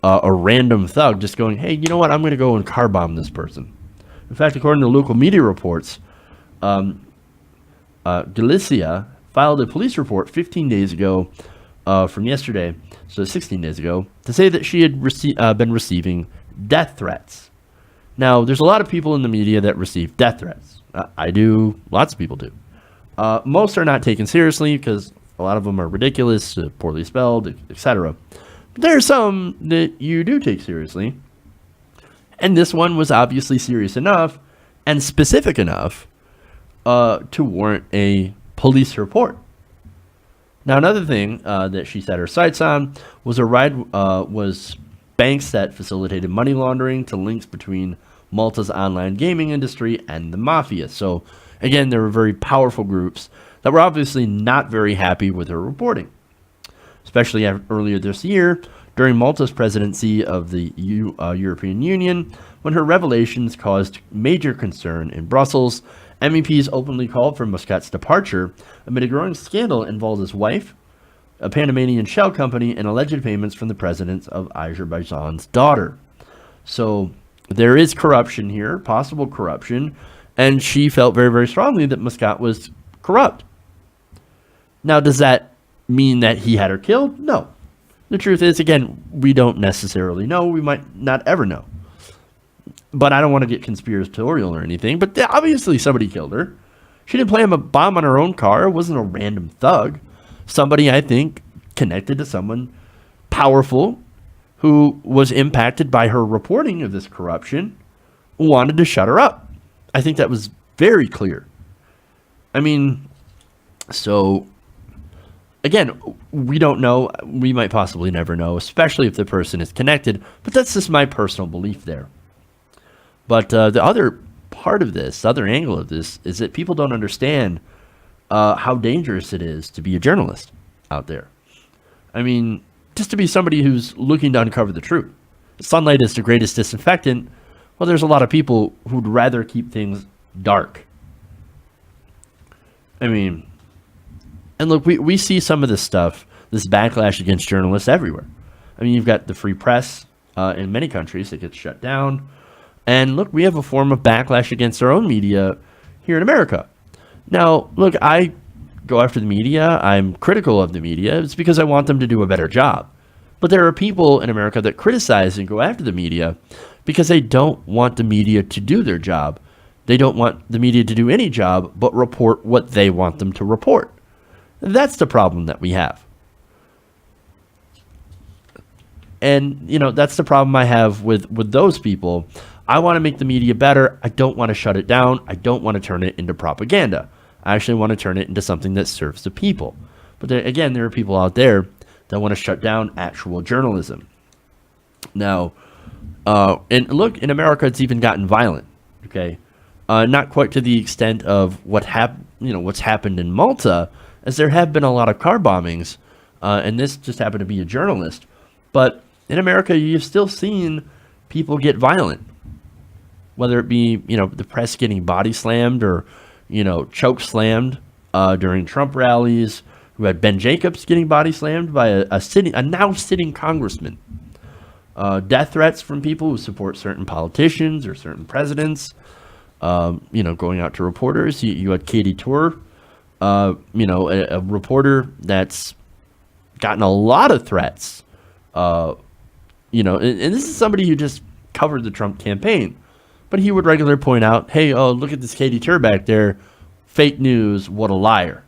A: a random thug just going, hey, you know what, I'm going to go and car bomb this person. In fact, according to local media reports, Galicia filed a police report 15 days ago from yesterday, so 16 days ago, to say that she had been receiving death threats. Now, there's a lot of people in the media that receive death threats. I do. Lots of people do. Most are not taken seriously because a lot of them are ridiculous, poorly spelled, etc. But there are some that you do take seriously. And this one was obviously serious enough and specific enough to warrant a police report. Now, another thing that she set her sights on was was banks that facilitated money laundering to links between Malta's online gaming industry and the mafia. So, again, there were very powerful groups that were obviously not very happy with her reporting, especially earlier this year during Malta's presidency of the European Union, when her revelations caused major concern in Brussels. MEPs openly called for Muscat's departure amid a growing scandal involving his wife, a Panamanian shell company, and alleged payments from the president of Azerbaijan's daughter. So there is corruption here, possible corruption, and she felt very, very strongly that Muscat was corrupt. Now, does that mean that he had her killed? No. The truth is, again, we don't necessarily know. We might not ever know. But I don't want to get conspiratorial or anything, but obviously somebody killed her. She didn't plant a bomb on her own car. It wasn't a random thug. Somebody, I think, connected to someone powerful who was impacted by her reporting of this corruption, wanted to shut her up. I think that was very clear. I mean, so again, we don't know. We might possibly never know, especially if the person is connected. But that's just my personal belief there. But the other part of this, the other angle of this, is that people don't understand how dangerous it is to be a journalist out there. I mean, just to be somebody who's looking to uncover the truth. Sunlight is the greatest disinfectant. Well, there's a lot of people who'd rather keep things dark. I mean, and look, we see some of this stuff, this backlash against journalists everywhere. I mean, you've got the free press in many countries that gets shut down. And look, we have a form of backlash against our own media here in America. Now, look, I go after the media. I'm critical of the media. It's because I want them to do a better job. But there are people in America that criticize and go after the media because they don't want the media to do their job. They don't want the media to do any job but report what they want them to report. That's the problem that we have. And, you know, that's the problem I have with those people. I want to make the media better. I don't want to shut it down. I don't want to turn it into propaganda. I actually want to turn it into something that serves the people. But again, there are people out there that want to shut down actual journalism. Now, and look, in America, it's even gotten violent. Okay, not quite to the extent of what's happened in Malta, as there have been a lot of car bombings, and this just happened to be a journalist. But in America, you've still seen people get violent, whether it be the press getting body slammed or choke slammed during Trump rallies. We had Ben Jacobs getting body slammed by a now sitting congressman. Death threats from people who support certain politicians or certain presidents. Going out to reporters. You had Katie Tour, a reporter that's gotten a lot of threats. And this is somebody who just covered the Trump campaign. But he would regularly point out, hey, look at this Katie Tour back there. Fake news, what a liar.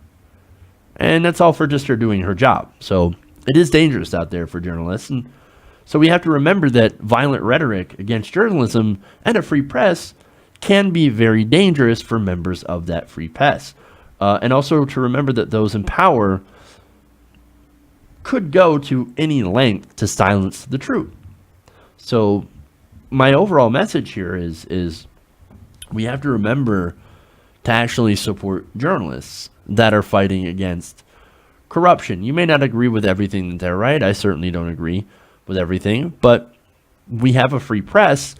A: And that's all for just her doing her job. So it is dangerous out there for journalists. And so we have to remember that violent rhetoric against journalism and a free press can be very dangerous for members of that free press. And also to remember that those in power could go to any length to silence the truth. So my overall message here is we have to remember to actually support journalists that are fighting against corruption. You may not agree with everything that they're right. I certainly don't agree with everything, but we have a free press,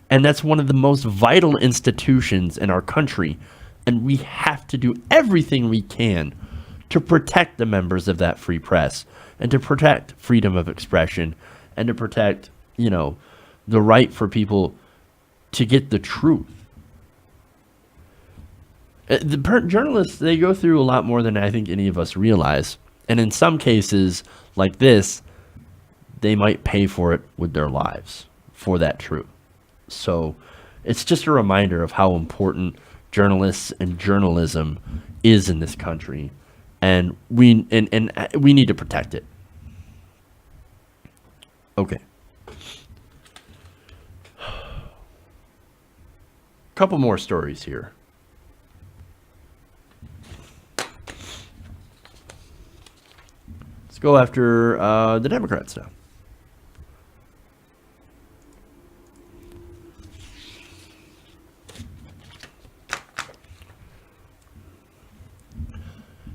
A: and that's one of the most vital institutions in our country, and we have to do everything we can to protect the members of that free press and to protect freedom of expression and to protect, the right for people to get the truth. Journalists, they go through a lot more than I think any of us realize. And in some cases like this, they might pay for it with their lives for that truth. So it's just a reminder of how important journalists and journalism is in this country. And we need to protect it. Okay. Couple more stories here. Let's go after the Democrats now.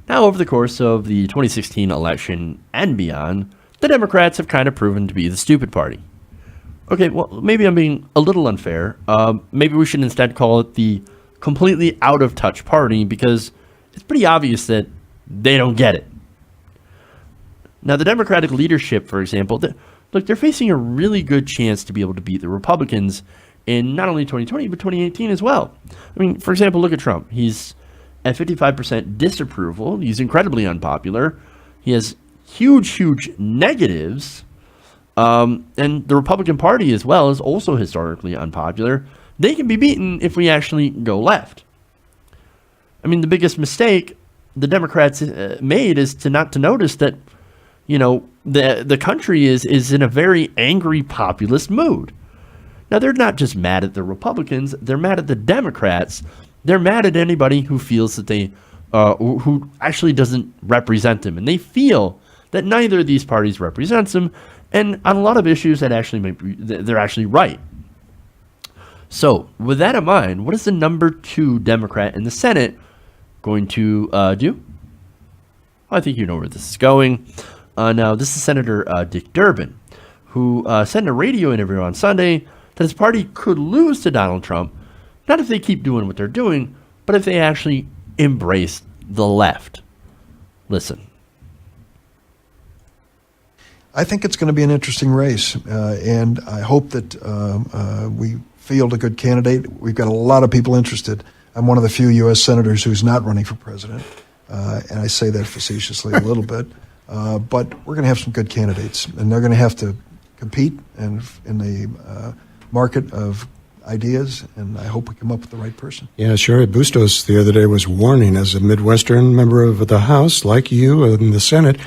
A: Now, over the course of the 2016 election and beyond, the Democrats have kind of proven to be the stupid party. Okay, well, maybe I'm being a little unfair. Maybe we should instead call it the completely out-of-touch party because it's pretty obvious that they don't get it. Now, the Democratic leadership, for example, they're facing a really good chance to be able to beat the Republicans in not only 2020, but 2018 as well. I mean, for example, look at Trump. He's at 55% disapproval. He's incredibly unpopular. He has huge negatives. And the Republican Party as well is also historically unpopular. They can be beaten if we actually go left. I mean, the biggest mistake the Democrats made is to not to notice that, the country is in a very angry populist mood. Now, they're not just mad at the Republicans. They're mad at the Democrats. They're mad at anybody who feels that they who actually doesn't represent them, and they feel that neither of these parties represents them, and on a lot of issues that actually they're actually right. So, with that in mind, what is the number 2 Democrat in the Senate going to do? I think you know where this is going. Now, this is Senator Dick Durbin, who said in a radio interview on Sunday that his party could lose to Donald Trump, not if they keep doing what they're doing, but if they actually embrace the left. Listen.
B: I think it's going to be an interesting race, and I hope that we field a good candidate. We've got a lot of people interested. I'm one of the few U.S. senators who's not running for president, and I say that facetiously a little bit. But we're going to have some good candidates, and they're going to have to compete in the market of ideas, and I hope we come up with the right person.
C: Yeah, Sherry Bustos the other day was warning, as a Midwestern member of the House, like you in the Senate,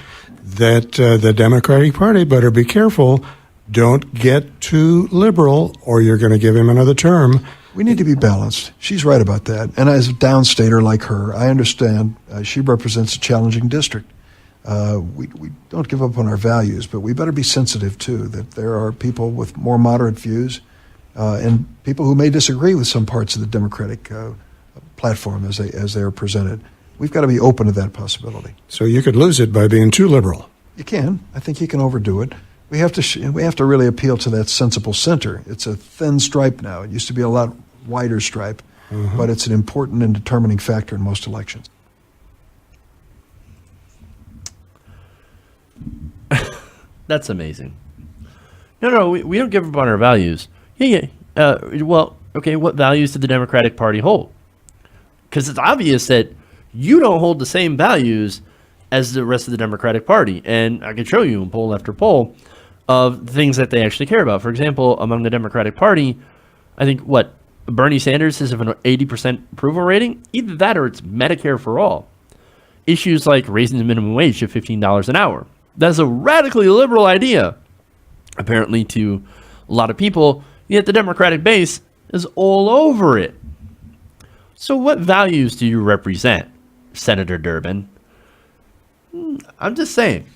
C: that the Democratic Party better be careful. Don't get too liberal, or you're going to give him another term.
B: We need to be balanced. She's right about that. And as a downstater like her, I understand she represents a challenging district. We don't give up on our values, but we better be sensitive, too, that there are people with more moderate views and people who may disagree with some parts of the Democratic platform as they are presented. We've got to be open to that possibility.
C: So you could lose it by being too liberal.
B: You can. I think you can overdo it. We have to really appeal to that sensible center. It's a thin stripe now. It used to be a lot wider stripe, but it's an important and determining factor in most elections.
A: That's amazing. No, we don't give up on our values. Yeah. Well, okay, what values did the Democratic Party hold? Because it's obvious that you don't hold the same values as the rest of the Democratic Party. And I can show you in poll after poll of things that they actually care about. For example, among the Democratic Party, I think Bernie Sanders has an 80% approval rating. Either that or it's Medicare for all. Issues like raising the minimum wage to $15 an hour. That's a radically liberal idea, apparently, to a lot of people, yet the Democratic base is all over it. So what values do you represent, Senator Durbin? I'm just saying.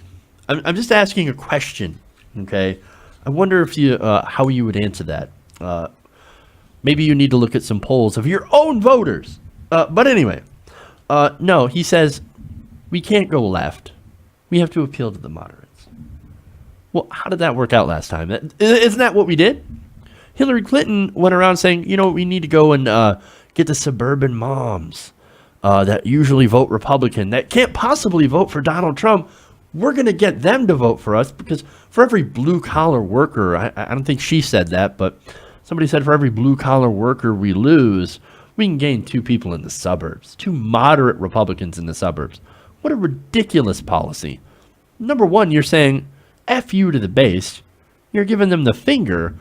A: I'm just asking a question, okay? I wonder if how you would answer that. Maybe you need to look at some polls of your own voters. But anyway, no, he says we can't go left. We have to appeal to the moderates. Well, how did that work out last time? Isn't that what we did? Hillary Clinton went around saying, we need to go and get the suburban moms that usually vote Republican, that can't possibly vote for Donald Trump. We're going to get them to vote for us because for every blue-collar worker, I don't think she said that, but somebody said for every blue-collar worker we lose, we can gain 2 people in the suburbs, 2 moderate Republicans in the suburbs. What a ridiculous policy. Number one, you're saying F you to the base. You're giving them the finger.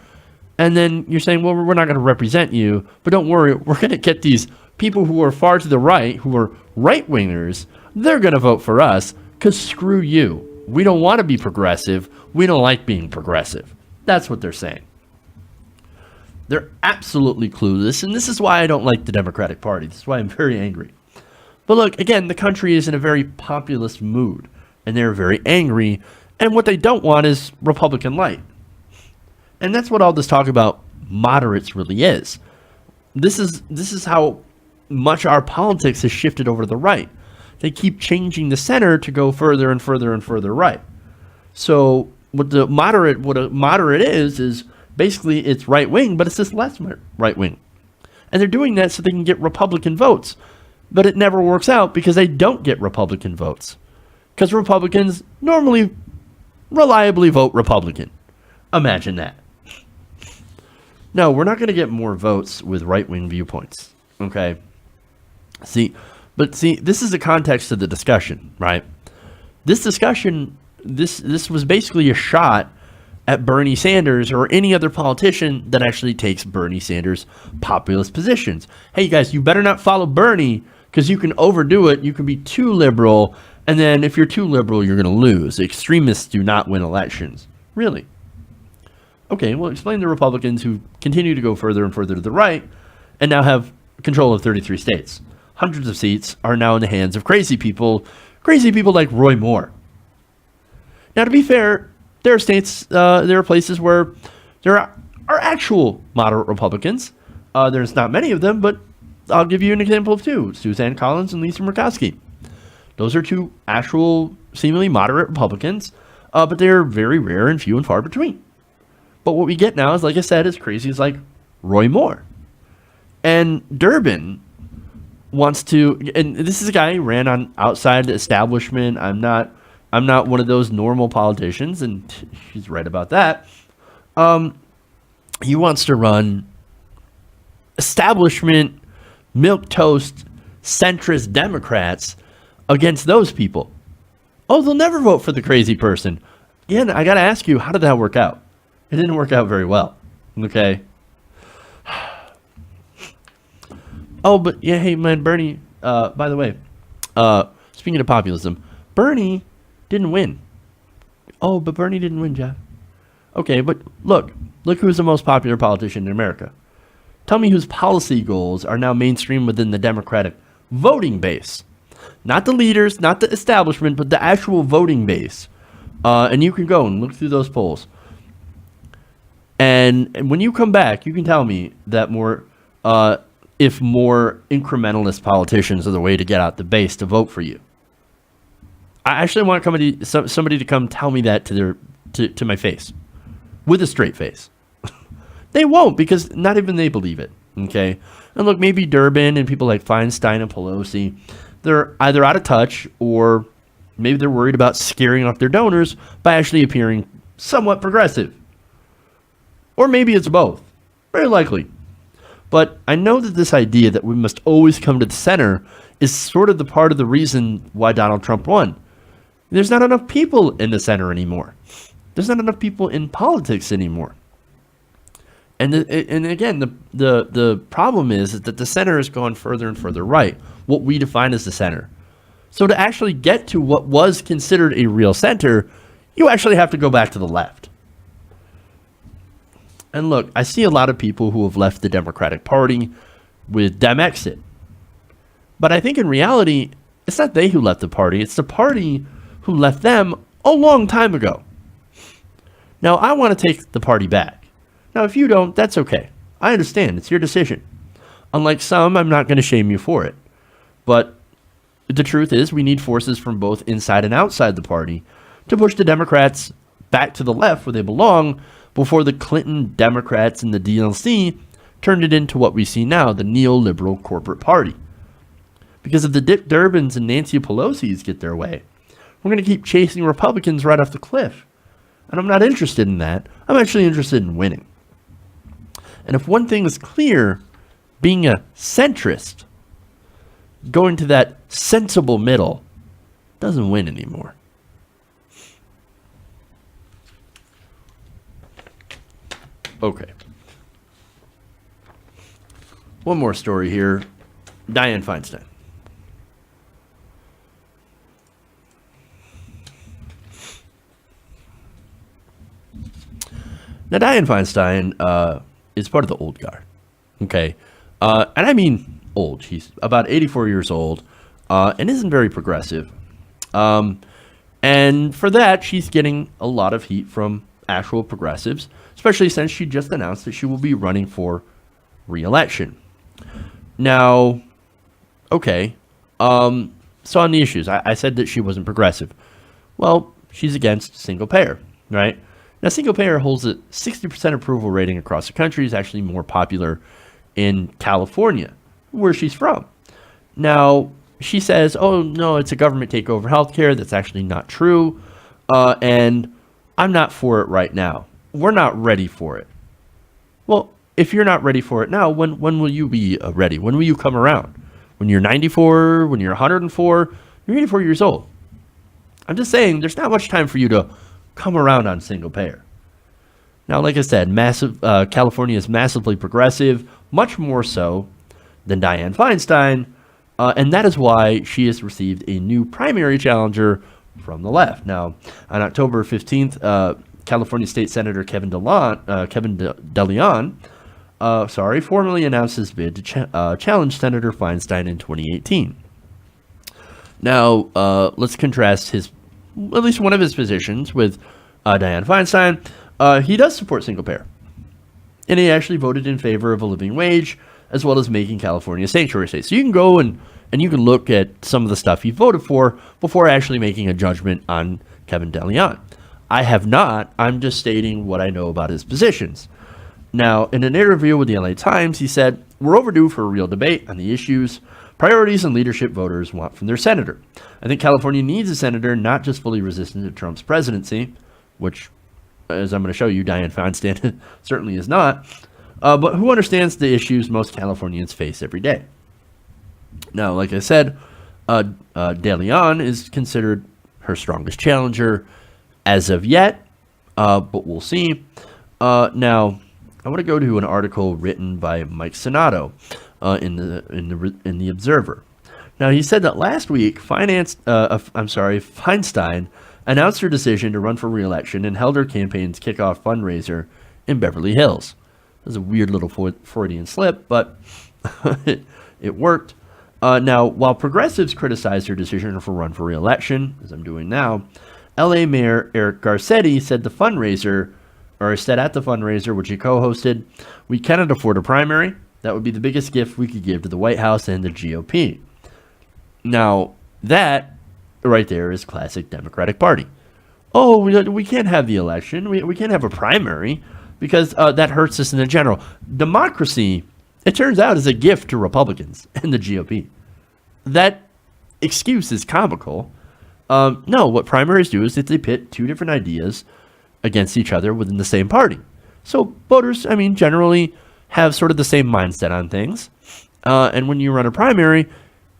A: And then you're saying, well, we're not going to represent you. But don't worry, we're going to get these people who are far to the right, who are right-wingers. They're going to vote for us because screw you. We don't want to be progressive. We don't like being progressive. That's what they're saying. They're absolutely clueless. And this is why I don't like the Democratic Party. This is why I'm very angry. But look, again, the country is in a very populist mood, and they're very angry, and what they don't want is Republican light. And that's what all this talk about moderates really is. This is how much our politics has shifted over to the right. They keep changing the center to go further and further and further right. So what a moderate is basically it's right wing, but it's just less right wing. And they're doing that so they can get Republican votes. But it never works out because they don't get Republican votes. Because Republicans normally reliably vote Republican. Imagine that. No, we're not going to get more votes with right-wing viewpoints. Okay? See, this is the context of the discussion, right? This discussion, this was basically a shot at Bernie Sanders or any other politician that actually takes Bernie Sanders' populist positions. Hey, guys, you better not follow Bernie because you can overdo it. You can be too liberal. And then if you're too liberal, you're going to lose. Extremists do not win elections. Really? Okay, well, explain the Republicans who continue to go further and further to the right and now have control of 33 states. hundreds of seats are now in the hands of crazy people like Roy Moore. Now, to be fair, there are states, there are places where there are actual moderate Republicans. There's not many of them, but I'll give you an example of two: Suzanne Collins and Lisa Murkowski. Those are two actual, seemingly moderate Republicans, but they're very rare and few and far between. But what we get now is, like I said, as crazy as like Roy Moore. And Durbin wants to, and this is a guy who ran on outside the establishment. I'm not one of those normal politicians, and he's right about that. He wants to run establishment, milquetoast, centrist Democrats against those people. Oh, they'll never vote for the crazy person. Again, I got to ask you, how did that work out? It didn't work out very well. Okay. Oh, but yeah, hey man, Bernie, by the way, speaking of populism, Bernie didn't win. Oh, but Bernie didn't win, Jeff. Okay, but look who's the most popular politician in America. Tell me whose policy goals are now mainstream within the Democratic voting base. Not the leaders, not the establishment, but the actual voting base. And you can go and look through those polls. And when you come back, you can tell me that if more incrementalist politicians are the way to get out the base to vote for you. I actually want somebody to come tell me that to my face, with a straight face. They won't, because not even they believe it. Okay, and look, maybe Durbin and people like Feinstein and Pelosi, they're either out of touch, or maybe they're worried about scaring off their donors by actually appearing somewhat progressive. Or maybe it's both. Very likely. But I know that this idea that we must always come to the center is sort of the part of the reason why Donald Trump won. There's not enough people in the center anymore. There's not enough people in politics anymore. And again, the problem is that the center has gone further and further right, what we define as the center. So to actually get to what was considered a real center, you actually have to go back to the left. And look, I see a lot of people who have left the Democratic Party with Demexit. But I think in reality, it's not they who left the party. It's the party who left them a long time ago. Now, I want to take the party back. Now, if you don't, that's okay. I understand. It's your decision. Unlike some, I'm not going to shame you for it. But the truth is, we need forces from both inside and outside the party to push the Democrats back to the left where they belong, before the Clinton Democrats and the DLC turned it into what we see now, the neoliberal corporate party. Because if the Dick Durbins and Nancy Pelosi's get their way, we're going to keep chasing Republicans right off the cliff. And I'm not interested in that. I'm actually interested in winning. And if one thing is clear, being a centrist, going to that sensible middle, doesn't win anymore. Okay. One more story here. Dianne Feinstein. Now, Dianne Feinstein is part of the old guard. Okay. And I mean old. She's about 84 years old and isn't very progressive. And for that, she's getting a lot of heat from actual progressives, especially since she just announced that she will be running for re-election. Now, okay, so on the issues, I said that she wasn't progressive. Well, she's against single payer, right? Now, single payer holds a 60% approval rating across the country, is actually more popular in California, where she's from. Now, she says, oh, no, it's a government takeover healthcare. That's actually not true. And I'm not for it right now. We're not ready for it. Well, if you're not ready for it now, when will you be ready? When will you come around? When you're 94, when you're 104, you're 84 years old. I'm just saying there's not much time for you to come around on single payer. Now, like I said, California is massively progressive, much more so than Dianne Feinstein, and that is why she has received a new primary challenger from the left. Now, on October 15th, California State Senator Kevin DeLeon formally announced his bid to challenge Senator Feinstein in 2018. Now, let's contrast at least one of his positions with Dianne Feinstein. He does support single payer, and he actually voted in favor of a living wage, as well as making California a sanctuary state. So you can go and you can look at some of the stuff he voted for before actually making a judgment on Kevin DeLeon. I have not. I'm just stating what I know about his positions. Now, in an interview with the LA Times, he said, "We're overdue for a real debate on the issues, priorities, and leadership voters want from their senator. I think California needs a senator not just fully resistant to Trump's presidency," which, as I'm going to show you, Dianne Feinstein certainly is not, but who understands the issues most Californians face every day. Now, like I said, De Leon is considered her strongest challenger as of yet, but we'll see. Now, I want to go to an article written by Mike Sonato in the Observer. Now, he said that last week, Feinstein announced her decision to run for re-election and held her campaign's kickoff fundraiser in Beverly Hills. It was a weird little Freudian slip, but it worked. Now, while progressives criticized her decision to run for re-election, as I'm doing now, LA Mayor Eric Garcetti said at the fundraiser, which he co-hosted, "We cannot afford a primary. That would be the biggest gift we could give to the White House and the GOP." Now, that right there is classic Democratic Party. Oh, we can't have the election. We can't have a primary because that hurts us in the general. Democracy, it turns out, is a gift to Republicans and the GOP. That excuse is comical. No, what primaries do is that they pit two different ideas against each other within the same party. So voters, generally have sort of the same mindset on things. And when you run a primary,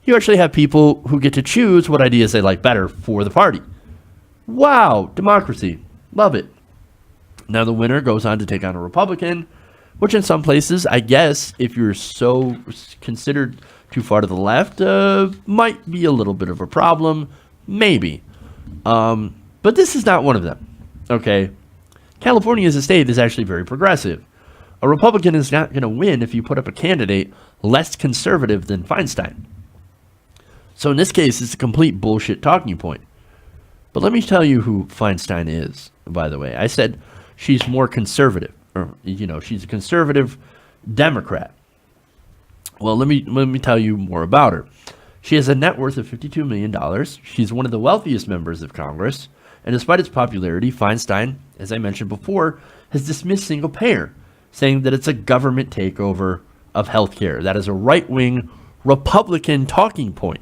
A: you actually have people who get to choose what ideas they like better for the party. Wow, democracy. Love it. Now the winner goes on to take on a Republican, which in some places, I guess, if you're so considered too far to the left, might be a little bit of a problem. Maybe. But this is not one of them. Okay? California as a state is actually very progressive. A Republican is not going to win if you put up a candidate less conservative than Feinstein. So in this case, it's a complete bullshit talking point. But let me tell you who Feinstein is, by the way. I said she's more conservative. Or, she's a conservative Democrat. Well, let me tell you more about her. She has a net worth of $52 million. She's one of the wealthiest members of Congress. And despite its popularity, Feinstein, as I mentioned before, has dismissed single payer, saying that it's a government takeover of healthcare. That is a right-wing Republican talking point.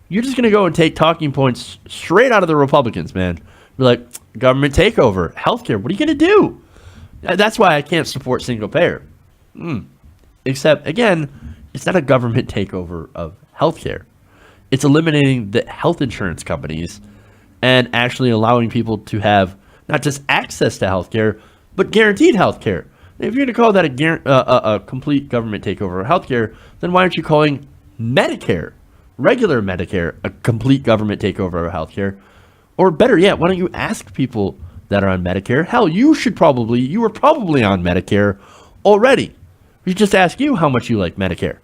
A: You're just going to go and take talking points straight out of the Republicans, man. Be like, government takeover, healthcare, what are you going to do? That's why I can't support single payer. Except, again, it's not a government takeover of healthcare. It's eliminating the health insurance companies and actually allowing people to have not just access to healthcare, but guaranteed healthcare. If you're going to call that a complete government takeover of healthcare, then why aren't you calling Medicare, regular Medicare, a complete government takeover of healthcare? Or better yet, why don't you ask people that are on Medicare? Hell, you were probably on Medicare already. We should just ask you how much you like Medicare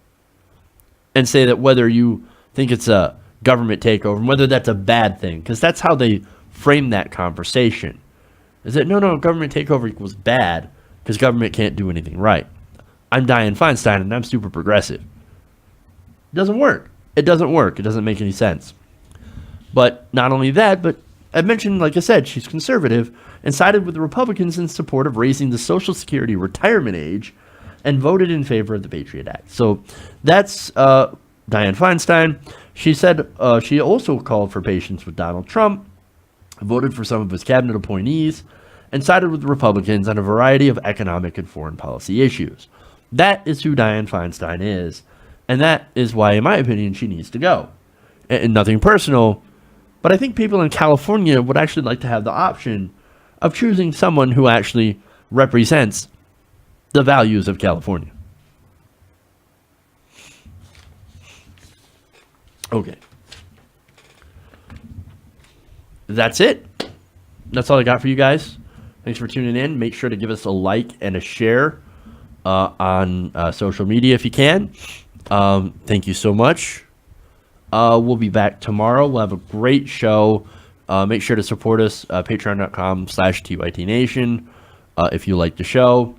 A: and say that whether you think it's a government takeover and whether that's a bad thing, because that's how they frame that conversation. Is that no, government takeover equals bad because government can't do anything right. I'm Dianne Feinstein and I'm super progressive. It doesn't work. It doesn't make any sense. But not only that, but I mentioned, like I said, she's conservative and sided with the Republicans in support of raising the Social Security retirement age and voted in favor of the Patriot Act. So that's Dianne Feinstein. She said she also called for patience with Donald Trump, voted for some of his cabinet appointees, and sided with the Republicans on a variety of economic and foreign policy issues. That is who Dianne Feinstein is, and that is why, in my opinion, she needs to go. And nothing personal, but I think people in California would actually like to have the option of choosing someone who actually represents the values of California. Okay. That's it. That's all I got for you guys. Thanks for tuning in. Make sure to give us a like and a share on social media if you can. Thank you so much. We'll be back tomorrow. We'll have a great show. Make sure to support us, patreon.com/TYTNation, if you like the show.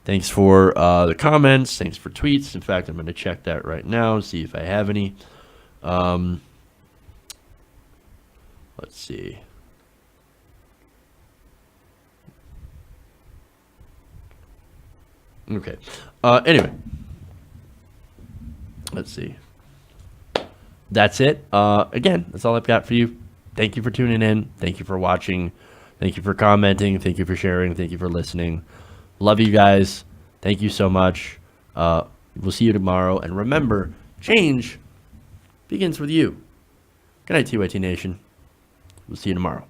A: Thanks for the comments. Thanks for tweets. In fact, I'm going to check that right now and see if I have any. Let's see. Okay. Anyway. Let's see. That's it. Again, that's all I've got for you. Thank you for tuning in. Thank you for watching. Thank you for commenting. Thank you for sharing. Thank you for listening. Love you guys. Thank you so much. We'll see you tomorrow. And remember, change begins with you. Good night, TYT Nation. We'll see you tomorrow.